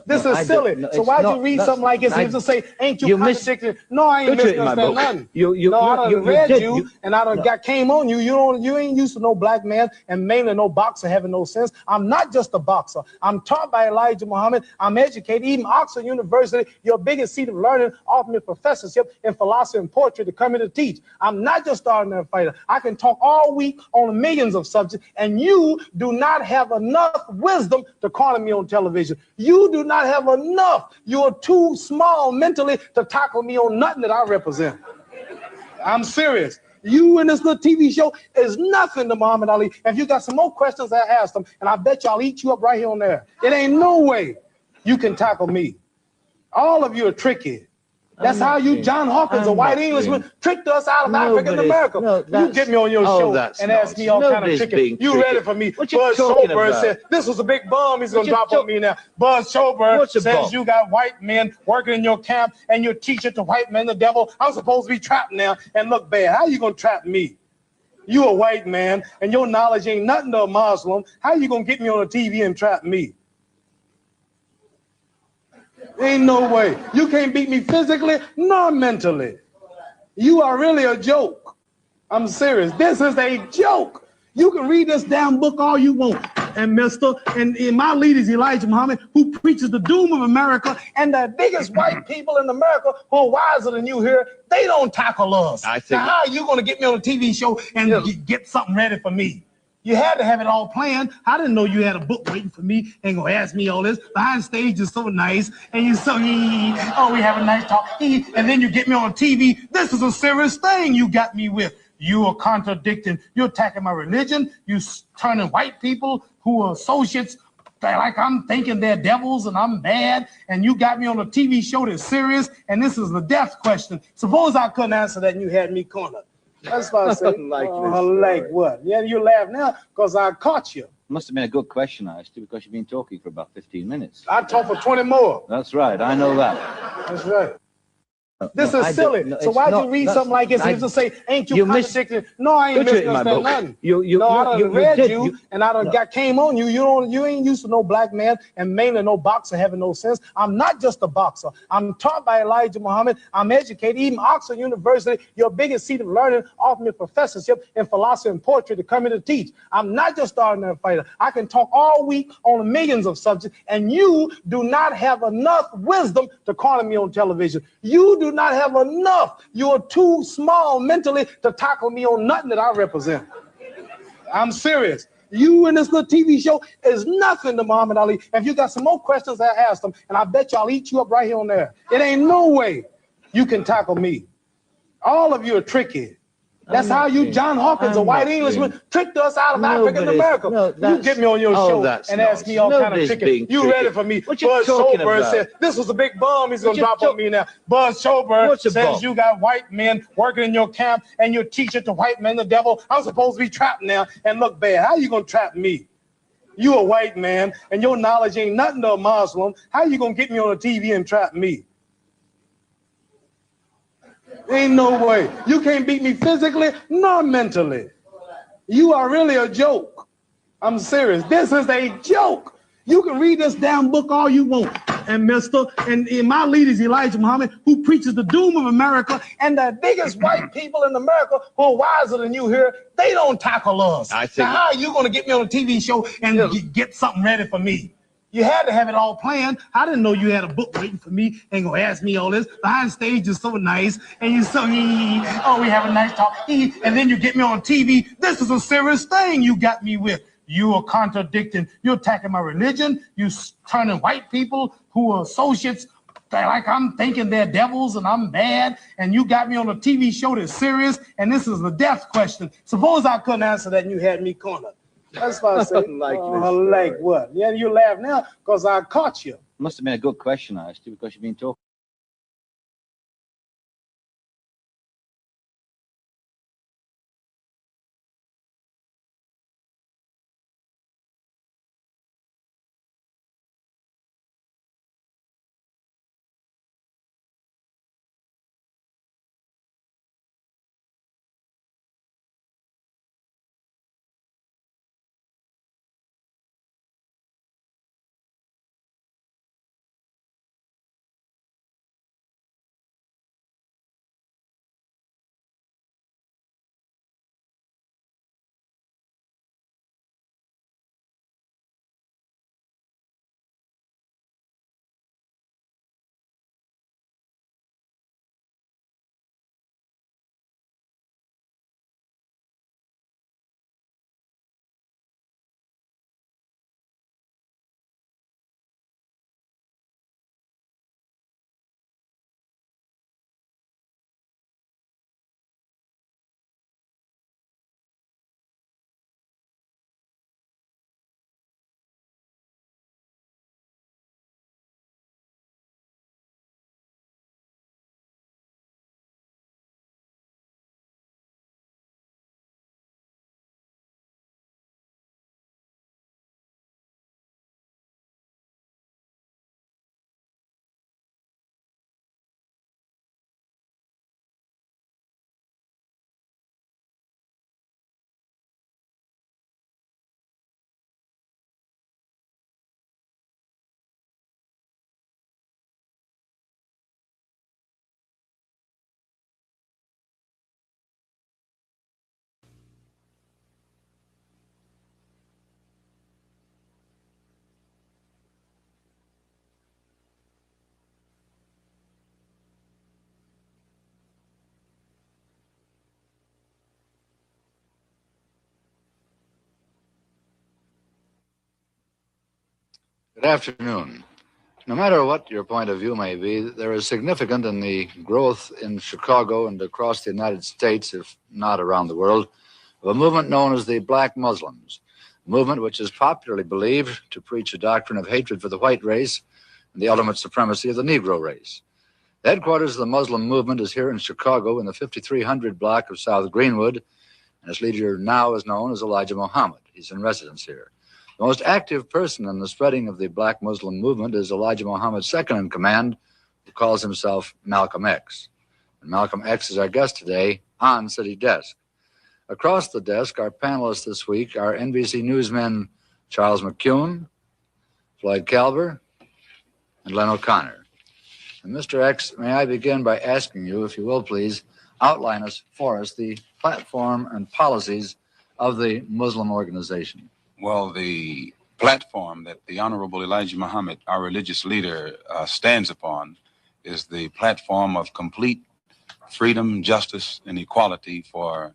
This is silly. So why'd you read something like this and just say, ain't you contradicting? No, I ain't misunderstanding nothing. No, I done read you, and I done came on you. You ain't used to no black man, and mainly no boxer having no sense. I'm not just a boxer. I'm taught by Elijah Muhammad. I'm educated. Even Oxford University, your biggest seat of learning, offered me a professorship in philosophy and poetry to come in to teach. I'm not just an ordinary fighter. I can talk all week on millions of subjects, and you do not have enough wisdom to corner me on television. You do not have enough. You're too small mentally to tackle me on nothing that I represent. I'm serious. You in this little TV show is nothing to Muhammad Ali. If you got some more questions, I ask them, and I bet you I'll eat you up right here on there. It ain't no way you can tackle me. All of you are tricky. That's how you, John Hawkins, a white Englishman, tricked us out of African America. You get me on your show and ask me all kind of tricky. You ready for me? Buzz Schoberg said, this was a big bomb he's going to drop on me now. Buzz Schoberg says you got white men working in your camp and you're teaching to white men the devil. I'm supposed to be trapped now and look bad. How you going to trap me? You a white man and your knowledge ain't nothing to a Muslim. How you going to get me on the TV and trap me? Ain't no way. You can't beat me physically nor mentally. You are really a joke. I'm serious. This is a joke. You can read this damn book all you want. And my leader is Elijah Muhammad, who preaches the doom of America, and the biggest white people in America who are wiser than you here, they don't tackle us. Now, how are you going to get me on a TV show and get something ready for me? You had to have it all planned. I didn't know you had a book waiting for me and gonna ask me all this. Behind stage is so nice, and you're so, oh, we have a nice talk, and then you get me on TV. This is a serious thing you got me with. You are contradicting. You're attacking my religion. You turning white people who are associates like I'm thinking they're devils and I'm bad, and you got me on a TV show that's serious, and this is the death question. Suppose I couldn't answer that and you had me cornered. That's what I say. Like what? Yeah, you laugh now because I caught you. Must have been a good question I asked you because you've been talking for about 15 minutes. I talk for 20 more. That's right. I know that. That's right. This is silly. So why'd you read something like this and just say, ain't you contradicting? No, I ain't misunderstanding nothing. No, I done read you, and I done came on you. You ain't used to no black man, and mainly no boxer having no sense. I'm not just a boxer. I'm taught by Elijah Muhammad. I'm educated. Even Oxford University, your biggest seat of learning, offered me a professorship in philosophy and poetry to come in to teach. I'm not just an ordinary fighter. I can talk all week on millions of subjects, and you do not have enough wisdom to corner me on television. You do not have enough. You're too small mentally to tackle me on nothing that I represent. I'm serious. You in this little TV show is nothing to Muhammad Ali. If you got some more questions, I ask them, and I bet you I'll eat you up right here on there. It ain't no way you can tackle me. All of you are tricky. That's how you, John Hawkins, a white Englishman, tricked us out of African America. You get me on your show and ask me all kind of tricky. You ready for me? Buzz Schoberg said, this was a big bomb he's going to drop on me now. Buzz Schoberg says you got white men working in your camp and you're teaching to white men the devil. I'm supposed to be trapped now and look bad. How you going to trap me? You a white man and your knowledge ain't nothing to a Muslim. How you going to get me on the TV and trap me? Ain't no way. You can't beat me physically nor mentally. You are really a joke. I'm serious. This is a joke. You can read this damn book all you want. And my leader is Elijah Muhammad, who preaches the doom of America, and the biggest white people in America who are wiser than you here, they don't tackle us. Now, how are you going to get me on a TV show and get something ready for me? You had to have it all planned. I didn't know you had a book waiting for me and gonna ask me all this. Behind stage is so nice, and you're so, oh, we have a nice talk, and then you get me on TV. This is a serious thing you got me with. You are contradicting. You're attacking my religion. You turning white people who are associates like I'm thinking they're devils and I'm bad, and you got me on a TV show that's serious, and this is the death question. Suppose I couldn't answer that and you had me cornered. That's what I say. Like what? Yeah, you laugh now because I caught you. Must have been a good question I asked you because you've been talking. Good afternoon. No matter what your point of view may be, there is significant in the growth in Chicago and across the United States, if not around the world, of a movement known as the Black Muslims, a movement which is popularly believed to preach a doctrine of hatred for the white race and the ultimate supremacy of the Negro race. The headquarters of the Muslim movement is here in Chicago in the 5300 block of South Greenwood, and its leader now is known as Elijah Muhammad. He's in residence here. The most active person in the spreading of the Black Muslim movement is Elijah Muhammad's second in command, who calls himself Malcolm X. And Malcolm X is our guest today on City Desk. Across the desk, our panelists this week are NBC newsmen Charles McCune, Floyd Calver, and Len O'Connor. And Mr. X, may I begin by asking you, if you will please, outline for us the platform and policies of the Muslim organization. Well, the platform that the Honorable Elijah Muhammad, our religious leader, stands upon is the platform of complete freedom, justice, and equality for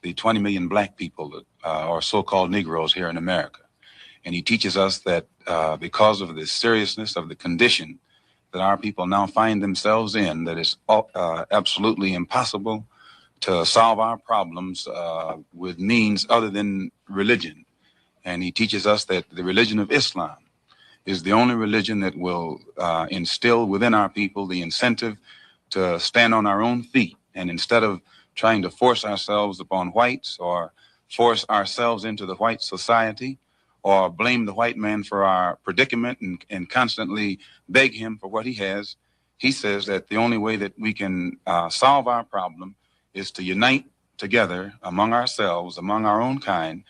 the 20 million black people, or so-called Negroes here in America. And he teaches us that because of the seriousness of the condition that our people now find themselves in, that it's absolutely impossible to solve our problems with means other than religion. And he teaches us that the religion of Islam is the only religion that will instill within our people the incentive to stand on our own feet. And instead of trying to force ourselves upon whites or force ourselves into the white society or blame the white man for our predicament and constantly beg him for what he has, he says that the only way that we can solve our problem is to unite together among ourselves, among our own kind,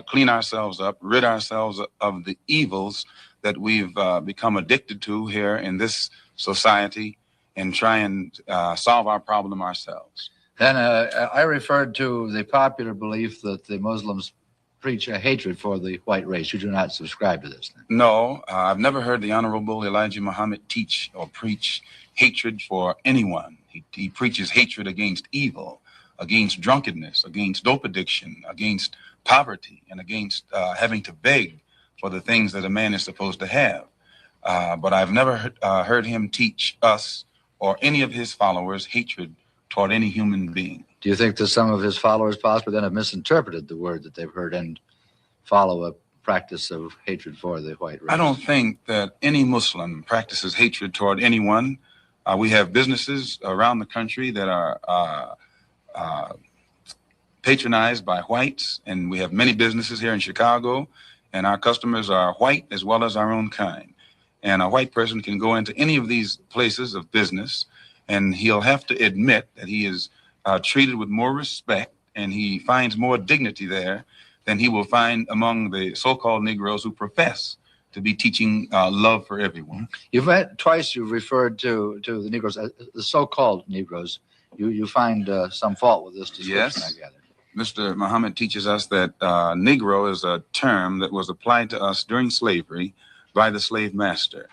clean ourselves up, rid ourselves of the evils that we've become addicted to here in this society, and try and solve our problem ourselves. Then I referred to the popular belief that the Muslims preach a hatred for the white race. You do not subscribe to this, then? No, I've never heard the Honorable Elijah Muhammad teach or preach hatred for anyone. He preaches hatred against evil, against drunkenness, against dope addiction, against poverty, and against having to beg for the things that a man is supposed to have. But I've never heard him teach us or any of his followers hatred toward any human being. Do you think that some of his followers possibly then have misinterpreted the word that they've heard and follow a practice of hatred for the white race? I don't think that any Muslim practices hatred toward anyone. We have businesses around the country that are patronized by whites, and we have many businesses here in Chicago, and our customers are white as well as our own kind. And a white person can go into any of these places of business, and he'll have to admit that he is treated with more respect, and he finds more dignity there than he will find among the so-called Negroes who profess to be teaching love for everyone. Twice you've referred to the Negroes, the so-called Negroes. You find some fault with this description, Yes. I gather. Mr. Muhammad teaches us that Negro is a term that was applied to us during slavery by the slave master.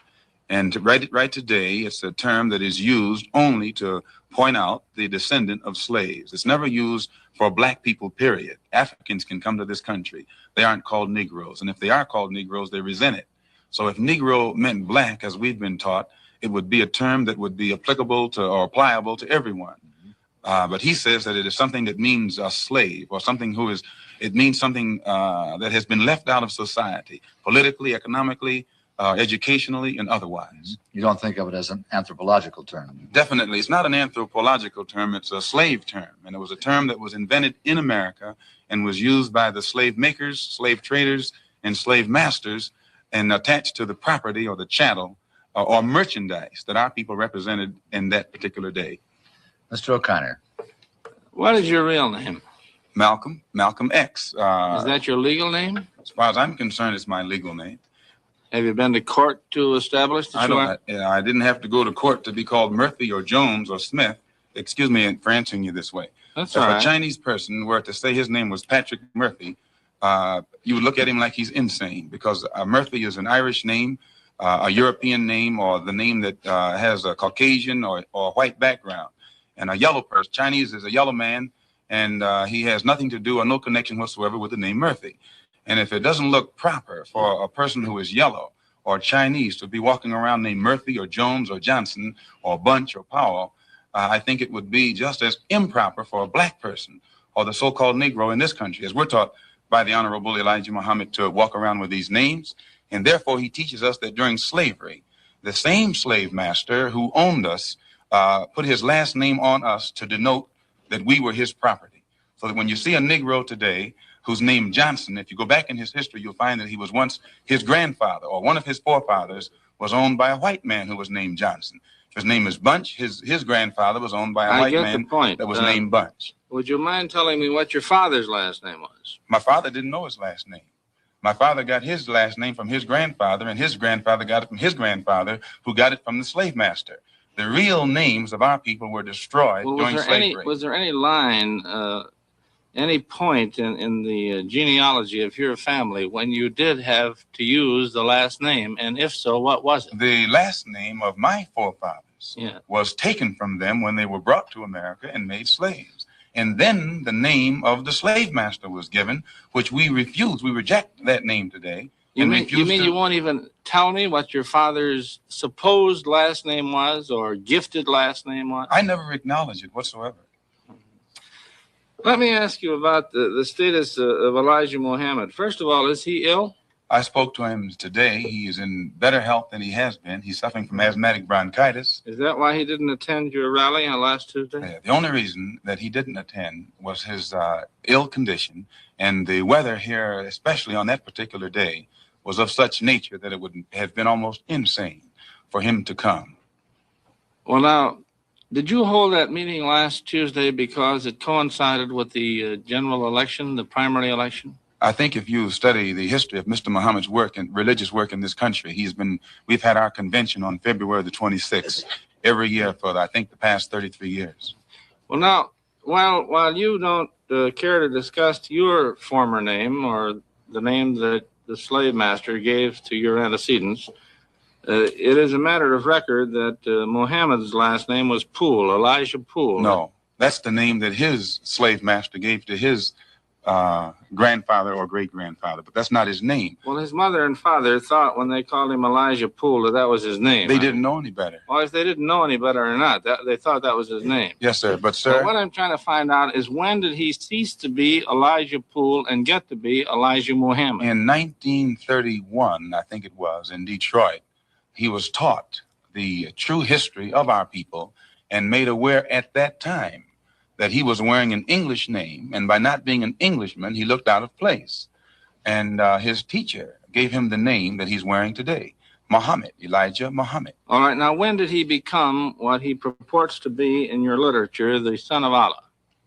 And right today, it's a term that is used only to point out the descendant of slaves. It's never used for black people, period. Africans can come to this country. They aren't called Negroes. And if they are called Negroes, they resent it. So if Negro meant black, as we've been taught, it would be a term that would be applicable to or applicable to everyone. But he says that it is something that means a slave, or something who is, it means something that has been left out of society, politically, economically, educationally, and otherwise. You don't think of it as an anthropological term? Definitely. It's not an anthropological term. It's a slave term. And it was a term that was invented in America and was used by the slave makers, slave traders, and slave masters, and attached to the property or the chattel or merchandise that our people represented in that particular day. Mr. O'Connor. What is your real name? Malcolm X. Is that your legal name? As far as I'm concerned, it's my legal name. Have you been to court to establish that I didn't have to go to court to be called Murphy or Jones or Smith. Excuse me for answering you this way. That's if all right. a Chinese person were to say his name was Patrick Murphy, you would look at him like he's insane, because Murphy is an Irish name, a European name, or the name that has a Caucasian or white background. And a yellow person, Chinese is a yellow man, and he has nothing to do or no connection whatsoever with the name Murphy. And if it doesn't look proper for a person who is yellow or Chinese to be walking around named Murphy or Jones or Johnson or Bunch or Powell, I think it would be just as improper for a black person or the so-called Negro in this country, as we're taught by the Honorable Elijah Muhammad, to walk around with these names. And therefore, he teaches us that during slavery, the same slave master who owned us put his last name on us to denote that we were his property. So that when you see a Negro today who's named Johnson, if you go back in his history, you'll find that he was once his grandfather or one of his forefathers was owned by a white man who was named Johnson. If his name is Bunch, his grandfather was owned by a white man that was named Bunch. Would you mind telling me what your father's last name was? My father didn't know his last name. My father got his last name from his grandfather, and his grandfather got it from his grandfather, who got it from the slave master. The real names of our people were destroyed during slavery. Was there any line, any point in the genealogy of your family when you did have to use the last name? And if so, what was it? The last name of my forefathers was taken from them when they were brought to America and made slaves. And then the name of the slave master was given, which we refuse. We reject that name today. You mean you won't even tell me what your father's supposed last name was or gifted last name was? I never acknowledge it whatsoever. Let me ask you about the status of Elijah Muhammad. First of all, is he ill? I spoke to him today. He is in better health than he has been. He's suffering from asthmatic bronchitis. Is that why he didn't attend your rally on last Tuesday? The only reason that he didn't attend was his ill condition, and the weather here, especially on that particular day, was of such nature that it would have been almost insane for him to come. Well, now, did you hold that meeting last Tuesday because it coincided with the general election, the primary election? I think if you study the history of Mr. Muhammad's work and religious work in this country, we've had our convention on February the 26th every year for, I think, the past 33 years. Well, now, while you don't care to discuss your former name or the name that the slave master gave to your antecedents, it is a matter of record that Muhammad's last name was Poole, Elijah Poole. No, that's the name that his slave master gave to his grandfather or great-grandfather, but that's not his name. Well, his mother and father thought when they called him Elijah Poole that was his name. They didn't know any better. Well, if they didn't know any better or not, they thought that was his name. Yes, sir. But, sir, what I'm trying to find out is when did he cease to be Elijah Poole and get to be Elijah Muhammad? In 1931, I think it was, in Detroit, he was taught the true history of our people and made aware at that time that he was wearing an English name, and by not being an Englishman, he looked out of place. And his teacher gave him the name that he's wearing today, Muhammad, Elijah Muhammad. All right, now when did he become what he purports to be in your literature, the son of Allah?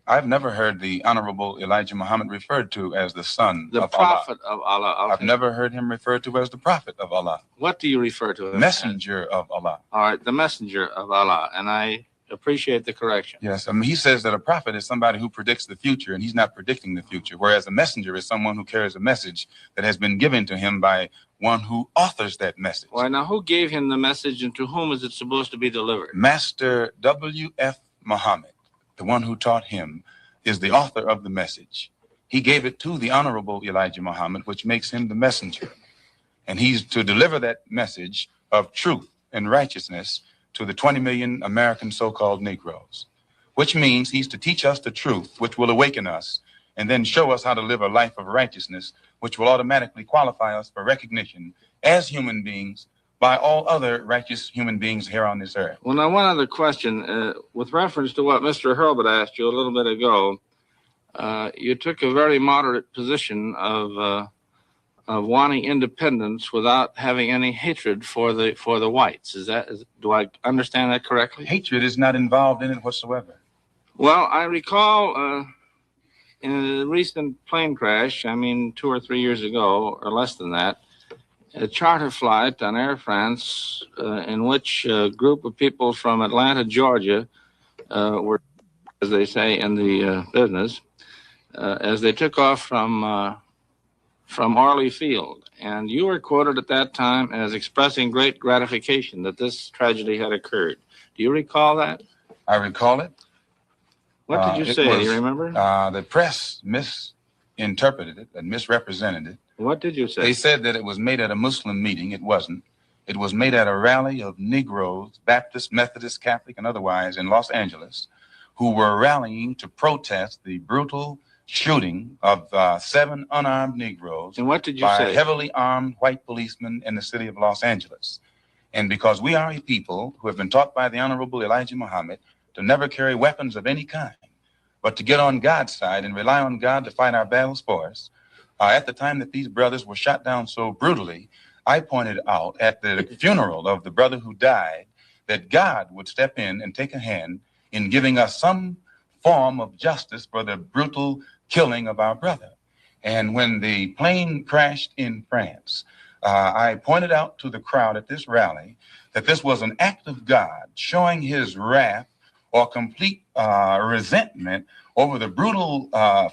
I've never heard the Honorable Elijah Muhammad referred to as the son of Allah. The prophet of Allah. Okay. I've never heard him referred to as the prophet of Allah. What do you refer to him? Messenger of Allah. All right, the messenger of Allah, and I appreciate the correction. Yes, I mean, he says that a prophet is somebody who predicts the future, and he's not predicting the future, whereas a messenger is someone who carries a message that has been given to him by one who authors that message. Why, now, who gave him the message, and to whom is it supposed to be delivered? Master W.F. Muhammad, the one who taught him, is the author of the message. He gave it to the Honorable Elijah Muhammad, which makes him the messenger. And he's to deliver that message of truth and righteousness to the 20 million American so-called Negroes, which means he's to teach us the truth, which will awaken us, and then show us how to live a life of righteousness, which will automatically qualify us for recognition as human beings by all other righteous human beings here on this earth. Well, now, one other question. With reference to what Mr. Hurlbut asked you a little bit ago, you took a very moderate position of wanting independence without having any hatred for the whites. Do I understand that correctly? Hatred is not involved in it whatsoever. Well, I recall in a recent plane crash, 2 or 3 years ago, or less than that, a charter flight on Air France in which a group of people from Atlanta, Georgia, were, as they say in the business, as they took off from Orly Field. And you were quoted at that time as expressing great gratification that this tragedy had occurred. Do you recall that? I recall it. What did you say? Do you remember? The press misinterpreted it and misrepresented it. What did you say? They said that it was made at a Muslim meeting. It wasn't. It was made at a rally of Negroes, Baptist, Methodist, Catholic, and otherwise in Los Angeles, who were rallying to protest the brutal shooting of 7 unarmed Negroes And what did you by say? heavily armed white policemen in the city of Los Angeles. And because we are a people who have been taught by the Honorable Elijah Muhammad to never carry weapons of any kind, but to get on God's side and rely on God to fight our battles for us, at the time that these brothers were shot down so brutally, I pointed out at the funeral of the brother who died that God would step in and take a hand in giving us some form of justice for the brutal killing of our brother. And when the plane crashed in France, I pointed out to the crowd at this rally that this was an act of God showing his wrath or complete resentment over the brutal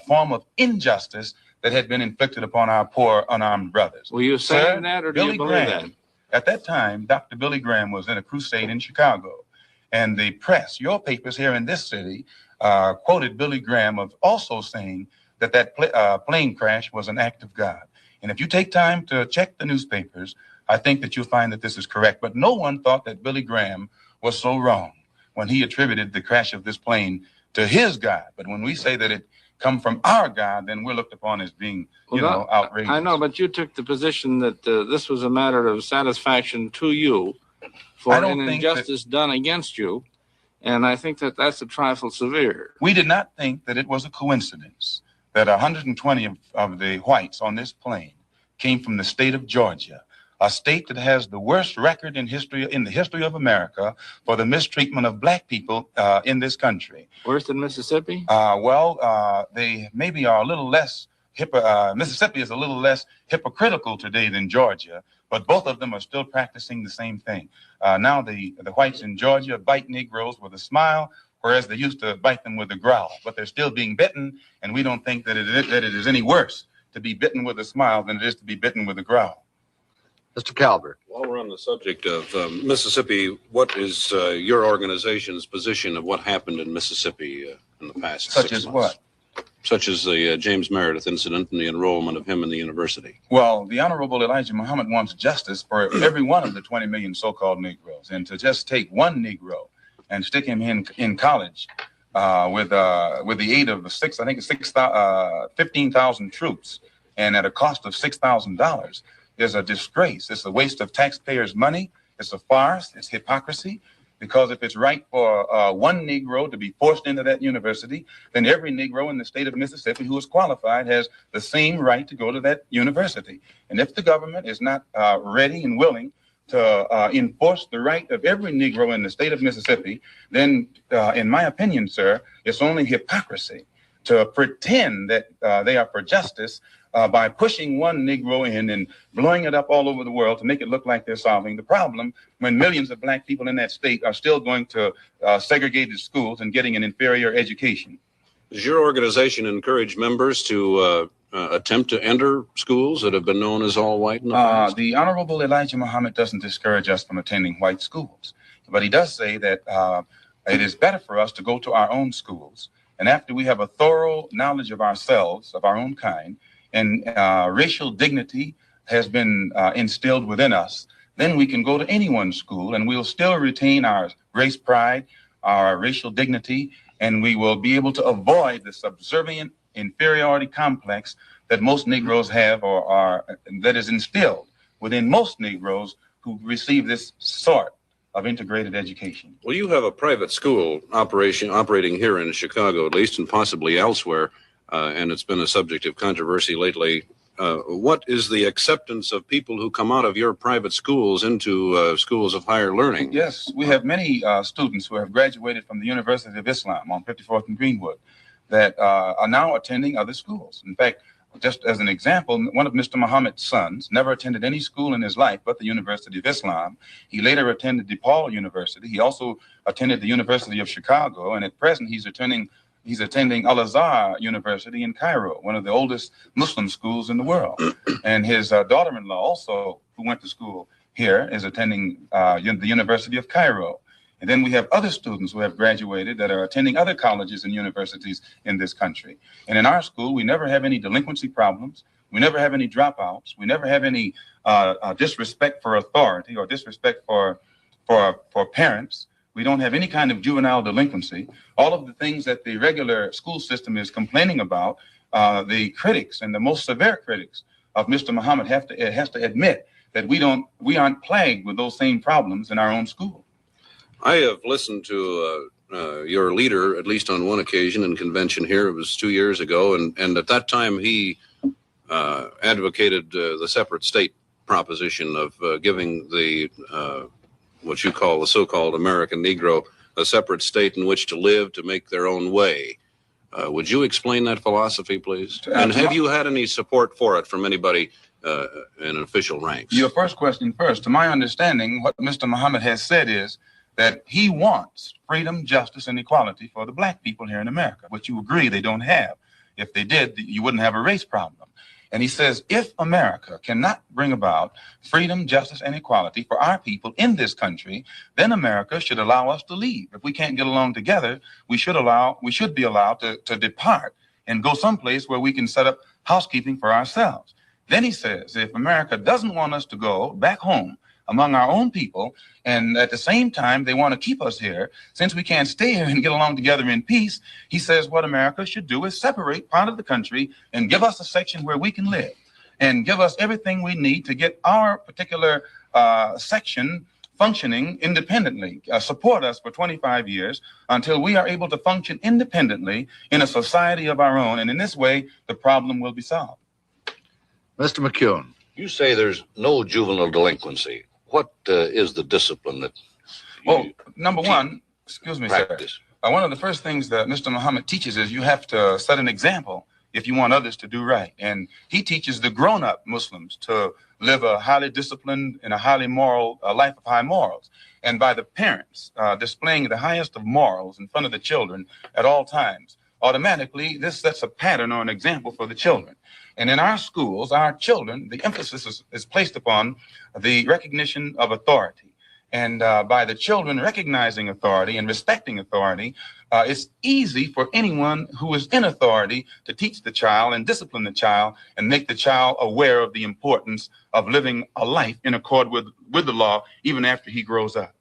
form of injustice that had been inflicted upon our poor unarmed brothers. Were you saying Sir, that, or do Billy you believe Graham, that? At that time, Dr. Billy Graham was in a crusade in Chicago, and the press, your papers here in this city, quoted Billy Graham of also saying that plane crash was an act of God. And if you take time to check the newspapers, I think that you'll find that this is correct. But no one thought that Billy Graham was so wrong when he attributed the crash of this plane to his God. But when we say that it come from our God, then we're looked upon as being, outrageous. I know, but you took the position that this was a matter of satisfaction to you for an injustice done against you, and I think that that's a trifle severe. We did not think that it was a coincidence that 120 of the whites on this plane came from the state of Georgia, a state that has the worst record in the history of America for the mistreatment of black people in this country. Worse than Mississippi? They maybe are a little less, Mississippi is a little less hypocritical today than Georgia, but both of them are still practicing the same thing. Now the whites in Georgia bite Negroes with a smile, whereas they used to bite them with a growl, but they're still being bitten, and we don't think that it is any worse to be bitten with a smile than it is to be bitten with a growl. Mr. Calvert. While we're on the subject of Mississippi, what is your organization's position of what happened in Mississippi in the past 6 months? Such as what? Such as the James Meredith incident and the enrollment of him in the university. Well, the Honorable Elijah Muhammad wants justice for every one of the 20 million so-called Negroes, and to just take one Negro and stick him in college with the aid of 15,000 troops and at a cost of $6,000 is a disgrace. It's a waste of taxpayers' money. It's a farce. It's hypocrisy. Because if it's right for one Negro to be forced into that university, then every Negro in the state of Mississippi who is qualified has the same right to go to that university. And if the government is not ready and willing to enforce the right of every Negro in the state of Mississippi, then in my opinion, sir, it's only hypocrisy to pretend that they are for justice by pushing one Negro in and blowing it up all over the world to make it look like they're solving the problem when millions of black people in that state are still going to segregated schools and getting an inferior education. Does your organization encourage members to attempt to enter schools that have been known as all white in the past? The Honorable Elijah Muhammad doesn't discourage us from attending white schools, but he does say that it is better for us to go to our own schools, and after we have a thorough knowledge of ourselves, of our own kind, and racial dignity has been instilled within us, then we can go to anyone's school and we'll still retain our race pride, our racial dignity, and we will be able to avoid the subservient inferiority complex that most Negroes have or that is instilled within most Negroes who receive this sort of integrated education. Well, you have a private school operating here in Chicago, at least, and possibly elsewhere. And it's been a subject of controversy lately. What is the acceptance of people who come out of your private schools into schools of higher learning? Yes, we have many students who have graduated from the University of Islam on 54th and Greenwood that are now attending other schools. In fact, just as an example, one of Mr. Muhammad's sons never attended any school in his life but the University of Islam. He later attended DePaul University. He also attended the University of Chicago, and at present he's attending Al-Azhar University in Cairo, one of the oldest Muslim schools in the world. And his daughter-in-law also, who went to school here, is attending the University of Cairo. And then we have other students who have graduated that are attending other colleges and universities in this country. And in our school, we never have any delinquency problems. We never have any dropouts. We never have any disrespect for authority or disrespect for parents. We don't have any kind of juvenile delinquency. All of the things that the regular school system is complaining about, the critics and the most severe critics of Mr. Muhammad has to admit that we aren't plagued with those same problems in our own school. I have listened to your leader, at least on one occasion in convention here. It was 2 years ago, and at that time he advocated the separate state proposition of giving the what you call the so-called American Negro a separate state in which to live, to make their own way. Would you explain that philosophy, please? And have you had any support for it from anybody in official ranks? Your first question first. To my understanding, what Mr. Muhammad has said is that he wants freedom, justice, and equality for the black people here in America, which you agree they don't have. If they did, you wouldn't have a race problem. And he says, if America cannot bring about freedom, justice, and equality for our people in this country, then America should allow us to leave. If we can't get along together, we should be allowed to depart and go someplace where we can set up housekeeping for ourselves. Then he says, if America doesn't want us to go back home among our own people, and at the same time they want to keep us here, since we can't stay here and get along together in peace, he says what America should do is separate part of the country and give us a section where we can live and give us everything we need to get our particular section functioning independently, support us for 25 years until we are able to function independently in a society of our own, and in this way the problem will be solved. Mr. McCune, you say there's no juvenile delinquency. What is the discipline that well, number one, excuse me, practice? Sir. One of the first things that Mr. Muhammad teaches is you have to set an example if you want others to do right. And he teaches the grown-up Muslims to live a highly disciplined and a highly moral life of high morals. And by the parents displaying the highest of morals in front of the children at all times, automatically this sets a pattern or an example for the children. And in our schools, our children, the emphasis is placed upon the recognition of authority. And by the children recognizing authority and respecting authority, it's easy for anyone who is in authority to teach the child and discipline the child and make the child aware of the importance of living a life in accord with the law, even after he grows up.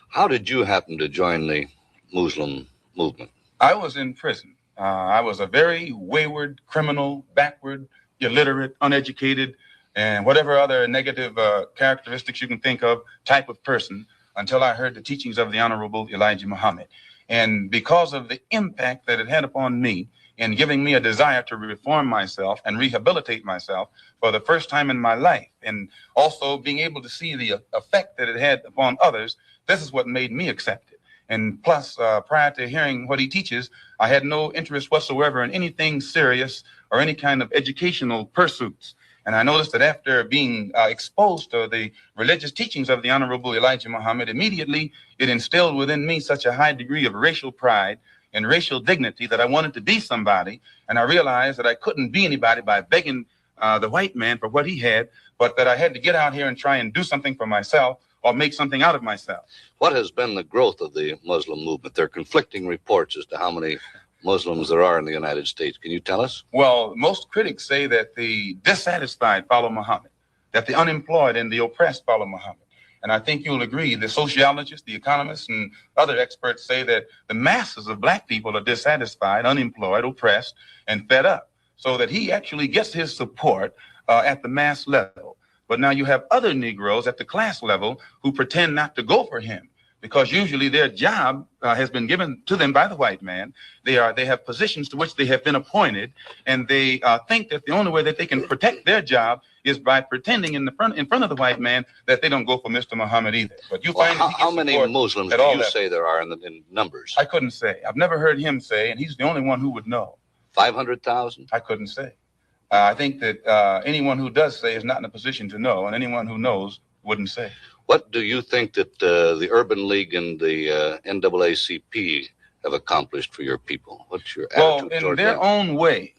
How did you happen to join the Muslim movement? I was in prison. I was a very wayward, criminal, backward, illiterate, uneducated, and whatever other negative characteristics you can think of type of person until I heard the teachings of the Honorable Elijah Muhammad. And because of the impact that it had upon me in giving me a desire to reform myself and rehabilitate myself for the first time in my life, and also being able to see the effect that it had upon others, this is what made me accept it. And plus, prior to hearing what he teaches, I had no interest whatsoever in anything serious or any kind of educational pursuits. And I noticed that after being exposed to the religious teachings of the Honorable Elijah Muhammad, immediately it instilled within me such a high degree of racial pride and racial dignity that I wanted to be somebody. And I realized that I couldn't be anybody by begging the white man for what he had, but that I had to get out here and try and do something for myself or make something out of myself. What has been the growth of the Muslim movement? There are conflicting reports as to how many Muslims there are in the United States. Can you tell us? Well, most critics say that the dissatisfied follow Muhammad, that the unemployed and the oppressed follow Muhammad. And I think you'll agree, the sociologists, the economists, and other experts say that the masses of black people are dissatisfied, unemployed, oppressed, and fed up, so that he actually gets his support at the mass level. But now you have other Negroes at the class level who pretend not to go for him, because usually their job has been given to them by the white man. They have positions to which they have been appointed, and they think that the only way that they can protect their job is by pretending in front of the white man that they don't go for Mr. Muhammad either. But you find how many Muslims do you say there are in numbers? I couldn't say. I've never heard him say, and he's the only one who would know. 500,000? I couldn't say. I think that anyone who does say is not in a position to know, and anyone who knows wouldn't say. What do you think that the Urban League and the NAACP have accomplished for your people? What's your attitude in toward their them? own way,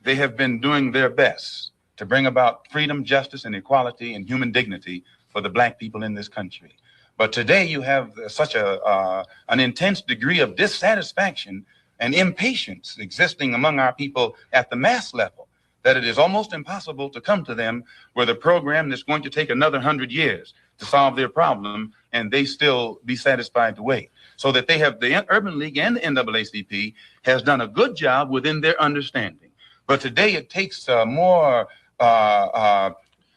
they have been doing their best to bring about freedom, justice, and equality and human dignity for the black people in this country. But today you have such an intense degree of dissatisfaction and impatience existing among our people at the mass level, that it is almost impossible to come to them with a program that's going to take another 100 years to solve their problem, and they still be satisfied to wait. So that they have, the Urban League and the NAACP has done a good job within their understanding. But today it takes more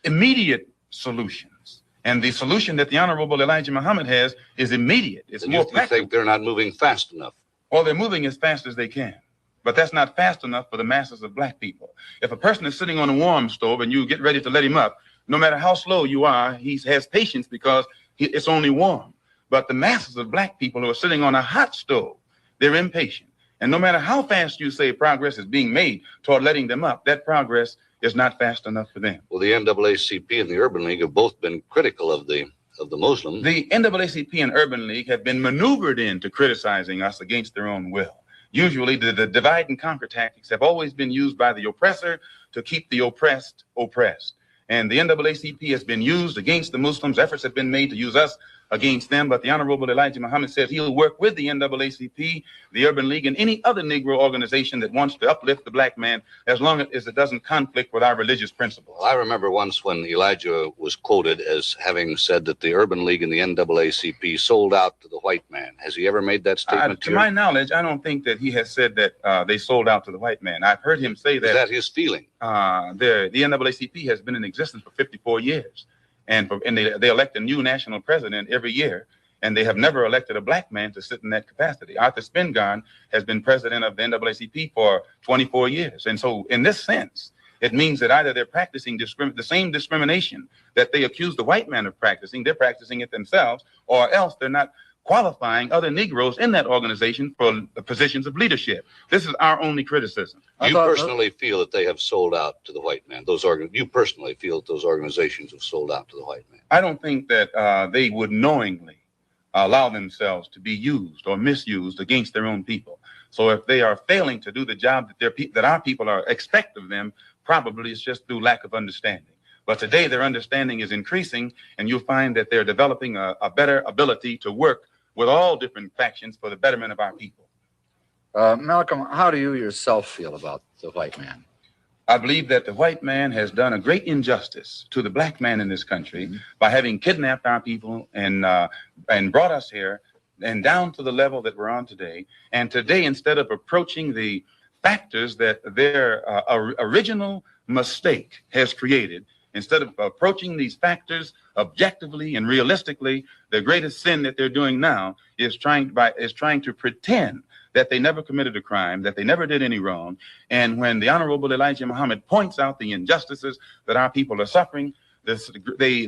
immediate solutions. And the solution that the Honorable Elijah Muhammad has is immediate. It's more practical. You think they're not moving fast enough? Well, they're moving as fast as they can. But that's not fast enough for the masses of black people. If a person is sitting on a warm stove and you get ready to let him up, no matter how slow you are, he has patience because it's only warm. But the masses of black people who are sitting on a hot stove, they're impatient. And no matter how fast you say progress is being made toward letting them up, that progress is not fast enough for them. Well, the NAACP and the Urban League have both been critical of the Muslims. The NAACP and Urban League have been maneuvered into criticizing us against their own will. Usually, the divide and conquer tactics have always been used by the oppressor to keep the oppressed oppressed. And the NAACP has been used against the Muslims. Efforts have been made to use us against them. But the Honorable Elijah Muhammad says he'll work with the NAACP, the Urban League, and any other Negro organization that wants to uplift the black man as long as it doesn't conflict with our religious principles. Well, I remember once when Elijah was quoted as having said that the Urban League and the NAACP sold out to the white man. Has he ever made that statement to my knowledge, I don't think that he has said that they sold out to the white man. I've heard him say that. Is that his feeling? The NAACP has been in existence for 54 years. And they elect a new national president every year, and they have never elected a black man to sit in that capacity. Arthur Spingarn has been president of the NAACP for 24 years. And so in this sense, it means that either they're practicing the same discrimination that they accuse the white man of practicing, they're practicing it themselves, or else they're not qualifying other Negroes in that organization for positions of leadership. This is our only criticism. You personally feel that they have sold out to the white man? You personally feel that those organizations have sold out to the white man? I don't think that they would knowingly allow themselves to be used or misused against their own people. So if they are failing to do the job that our people are expect of them, probably it's just through lack of understanding. But today their understanding is increasing, and you'll find that they're developing a better ability to work with all different factions for the betterment of our people. Malcolm, how do you yourself feel about the white man? I believe that the white man has done a great injustice to the black man in this country by having kidnapped our people and brought us here and down to the level that we're on today. And today, instead of approaching the factors that their original mistake has created, instead of approaching these factors objectively and realistically, the greatest sin that they're doing now is trying to pretend that they never committed a crime, that they never did any wrong. And when the Honorable Elijah Muhammad points out the injustices that our people are suffering, they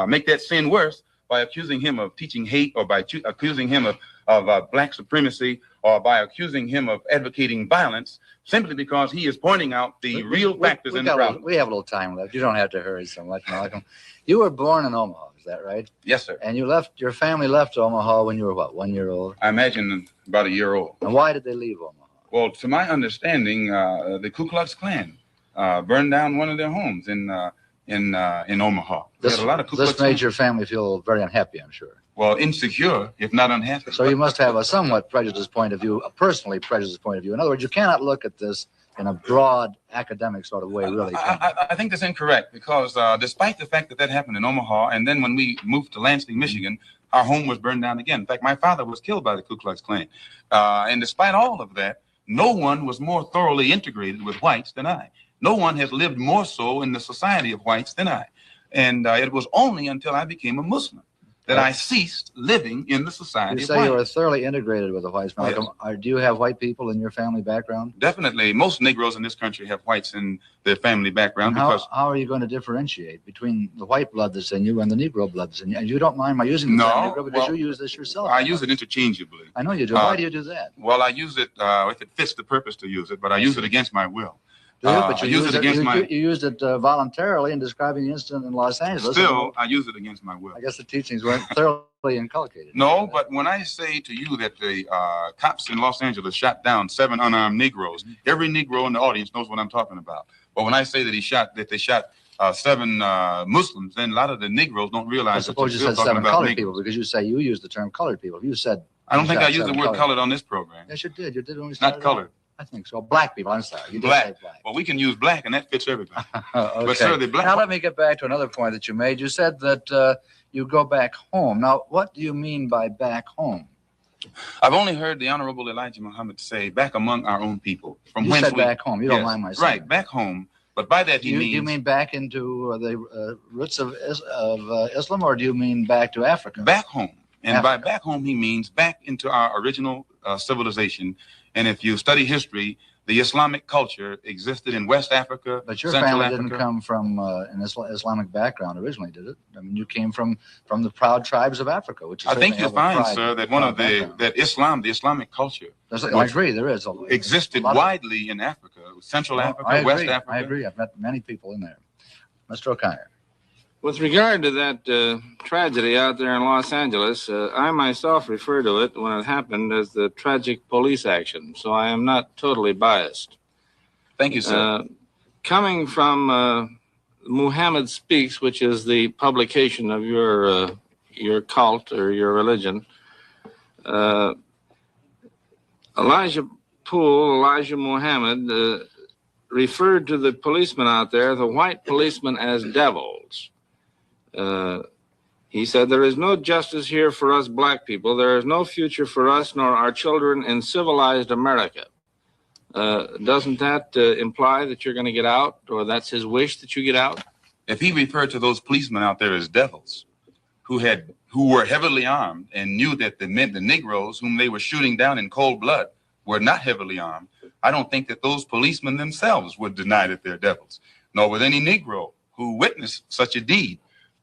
make that sin worse by accusing him of teaching hate, or by accusing him of black supremacy, or by accusing him of advocating violence, simply because he is pointing out the real factors in the problem. We have a little time left. You don't have to hurry so much, Malcolm. You were born in Omaha, is that right? Yes, sir. And your family left Omaha when you were, what, 1 year old? I imagine about a year old. And why did they leave Omaha? Well, to my understanding, the Ku Klux Klan burned down one of their homes in Omaha. This made your family feel very unhappy, I'm sure. Well, insecure, if not unhappy. So you must have a somewhat prejudiced point of view, a personally prejudiced point of view. In other words, you cannot look at this in a broad academic sort of way, really. I think that's incorrect, because despite the fact that happened in Omaha, and then when we moved to Lansing, Michigan, our home was burned down again. In fact, my father was killed by the Ku Klux Klan. And despite all of that, no one was more thoroughly integrated with whites than I. No one has lived more so in the society of whites than I. And it was only until I became a Muslim that I ceased living in the society You of say whites. you were thoroughly integrated with the whites, Malcolm. Yes. Do you have white people in your family background? Definitely. Most Negroes in this country have whites in their family background. How Because are you going to differentiate between the white blood that's in you and the Negro blood that's in you? And you don't mind my using the term Negro because you use this yourself. I use it interchangeably. I know you do. Why do you do that? Well, I use it if it fits the purpose to use it, but I use it against my will. But I use it against you used it voluntarily in describing the incident in Los Angeles. Still, I use it against my will. I guess the teachings weren't thoroughly inculcated. No, but when I say to you that the cops in Los Angeles shot down 7 unarmed Negroes, every Negro in the audience knows what I'm talking about. But when I say that they shot 7 Muslims, then a lot of the Negroes don't realize. I suppose you said 7 colored people because you say you used the term colored people. You said. I don't think I used the word colored on this program. Yes, you did. You did when we started. Not colored. I think so. Black people, I'm sorry. You did Black. say black. Well, we can use black, and that fits everybody. Okay. But, sir, the black... Now, let me get back to another point that you made. You said that you go back home. Now, what do you mean by back home? I've only heard the Honorable Elijah Muhammad say, back among our own people. From You whence said back home. You don't mind my saying. Right, back home. But by that, he means... Do you mean back into the roots of Islam, or do you mean back to Africa? Back home. And Africa. by back home, he means back into our original civilization. And if you study history, the Islamic culture existed in West Africa, But your Central family Africa. didn't come from an Islamic background originally, did it? I mean, you came from the proud tribes of Africa, which is I think certainly you'll have a find, pride- sir, that one of background. the Islamic culture I agree, there is. existed a lot of- widely in Africa, Central Africa, I agree, West Africa. I agree. I've met many people in there. Mr. O'Connor. With regard to that tragedy out there in Los Angeles, I myself refer to it when it happened as the tragic police action, so I am not totally biased. Thank you, sir. Coming from Muhammad Speaks, which is the publication of your cult or your religion, Elijah Muhammad referred to the policemen out there, the white policemen, as devils. He said, there is no justice here for us black people. There is no future for us nor our children in civilized America. Doesn't that imply that you're going to get out, or that's his wish that you get out? If he referred to those policemen out there as devils, who were heavily armed and knew that the Negroes whom they were shooting down in cold blood were not heavily armed, I don't think that those policemen themselves would deny that they're devils, nor would any Negro who witnessed such a deed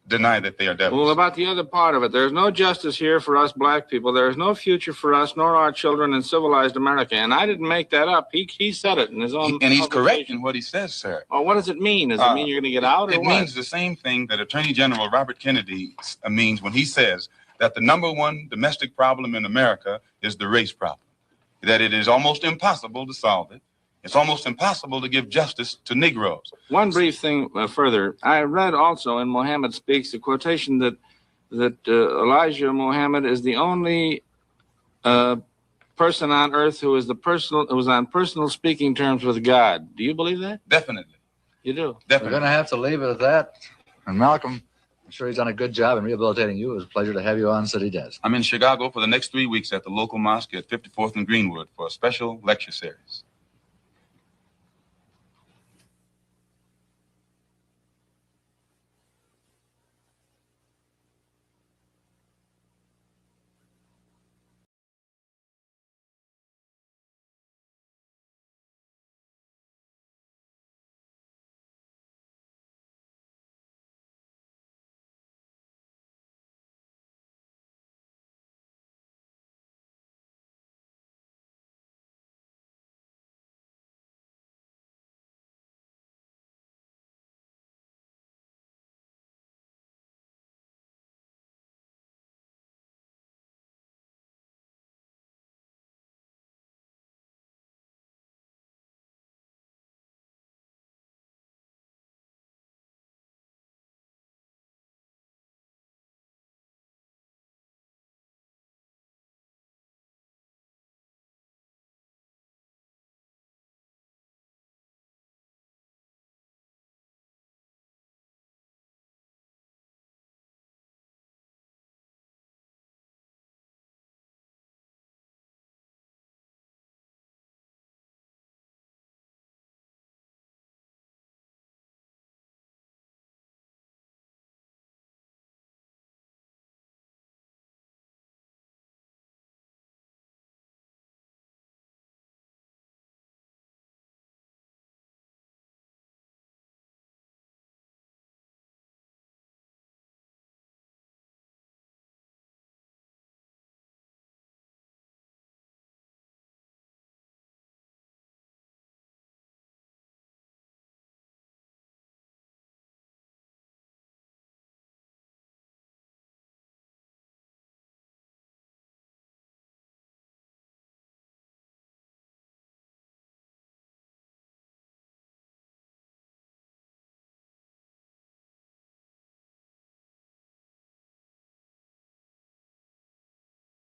deny that they are devils. Well, about the other part of it, there's no justice here for us black people. There is no future for us nor our children in civilized America. And I didn't make that up. He said it in his own And he's correct publication. in what he says, sir. Well, what does it mean? Does it mean you're going to get out, or It what? means the same thing that Attorney General Robert Kennedy means when he says that the #1 domestic problem in America is the race problem, that it is almost impossible to solve it. It's almost impossible to give justice to Negroes. One brief thing further. I read also in Muhammad Speaks the quotation that Elijah Muhammad is the only person on earth who was on personal speaking terms with God. Do you believe that? Definitely. You do? Definitely. We're going to have to leave it at that. And Malcolm, I'm sure he's done a good job in rehabilitating you. It was a pleasure to have you on City Desk. I'm in Chicago for the next 3 weeks at the local mosque at 54th and Greenwood for a special lecture series.